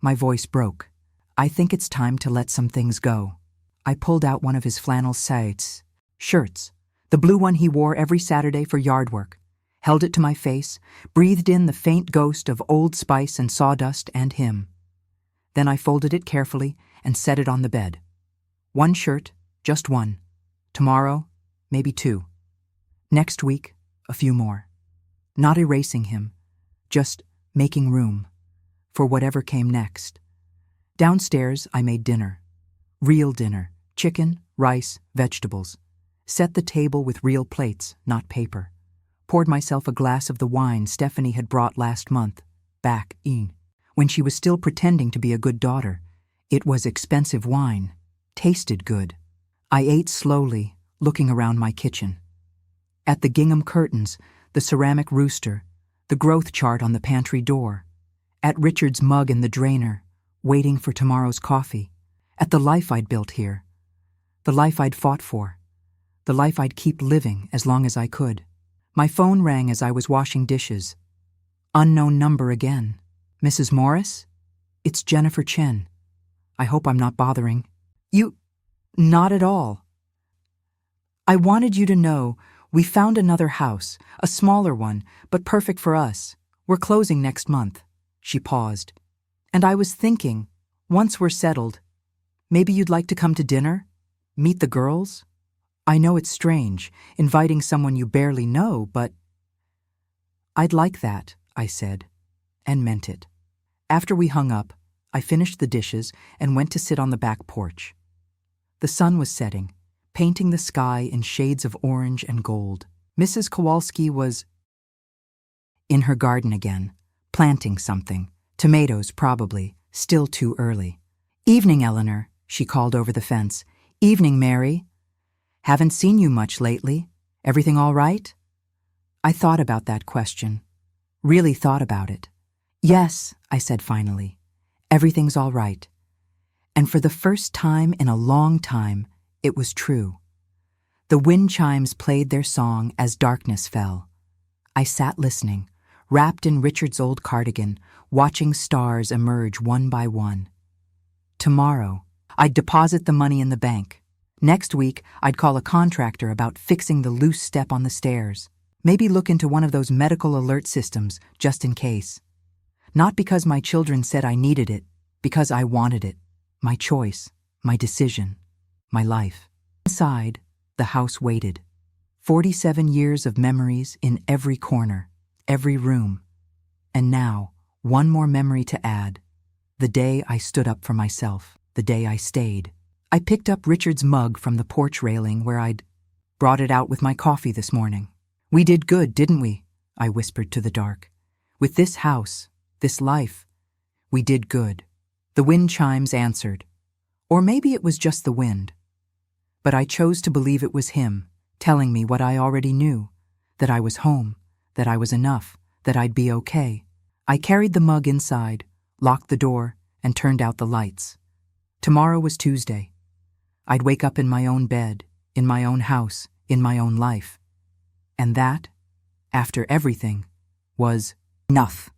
my voice broke. I think it's time to let some things go. I pulled out one of his flannel shirts, the blue one he wore every Saturday for yard work, held it to my face, breathed in the faint ghost of Old Spice and sawdust and him. Then I folded it carefully and set it on the bed. One shirt, just one. Tomorrow, maybe two. Next week, a few more. Not erasing him, just making room for whatever came next. Downstairs, I made dinner. Real dinner. Chicken, rice, vegetables. Set the table with real plates, not paper. Poured myself a glass of the wine Stephanie had brought last month, back in, when she was still pretending to be a good daughter. It was expensive wine. Tasted good. I ate slowly, looking around my kitchen. At the gingham curtains, the ceramic rooster, the growth chart on the pantry door. At Richard's mug in the drainer, waiting for tomorrow's coffee. At the life I'd built here. The life I'd fought for. The life I'd keep living as long as I could. My phone rang as I was washing dishes. Unknown number again. Mrs. Morris? It's Jennifer Chen. I hope I'm not bothering. You... Not at all. I wanted you to know we found another house, a smaller one, but perfect for us. We're closing next month. She paused. And I was thinking, once we're settled, maybe you'd like to come to dinner? Meet the girls? I know it's strange, inviting someone you barely know, but... I'd like that, I said, and meant it. After we hung up, I finished the dishes and went to sit on the back porch. The sun was setting, painting the sky in shades of orange and gold. Mrs. Kowalski was in her garden again, planting something. Tomatoes, probably, still too early. "Evening, Eleanor," she called over the fence. "Evening, Mary. Haven't seen you much lately. Everything all right?" I thought about that question. Really thought about it. "Yes," I said finally. "Everything's all right." And for the first time in a long time, it was true. The wind chimes played their song as darkness fell. I sat listening, wrapped in Richard's old cardigan, watching stars emerge one by one. Tomorrow, I'd deposit the money in the bank. Next week, I'd call a contractor about fixing the loose step on the stairs. Maybe look into one of those medical alert systems, just in case. Not because my children said I needed it, because I wanted it. My choice, my decision, my life. Inside, the house waited. 47 years of memories in every corner, every room. And now, one more memory to add. The day I stood up for myself, the day I stayed. I picked up Richard's mug from the porch railing where I'd brought it out with my coffee this morning. "We did good, didn't we?" I whispered to the dark. "With this house, this life, we did good." The wind chimes answered. Or maybe it was just the wind. But I chose to believe it was him, telling me what I already knew, that I was home, that I was enough, that I'd be okay. I carried the mug inside, locked the door, and turned out the lights. Tomorrow was Tuesday. I'd wake up in my own bed, in my own house, in my own life. And that, after everything, was enough.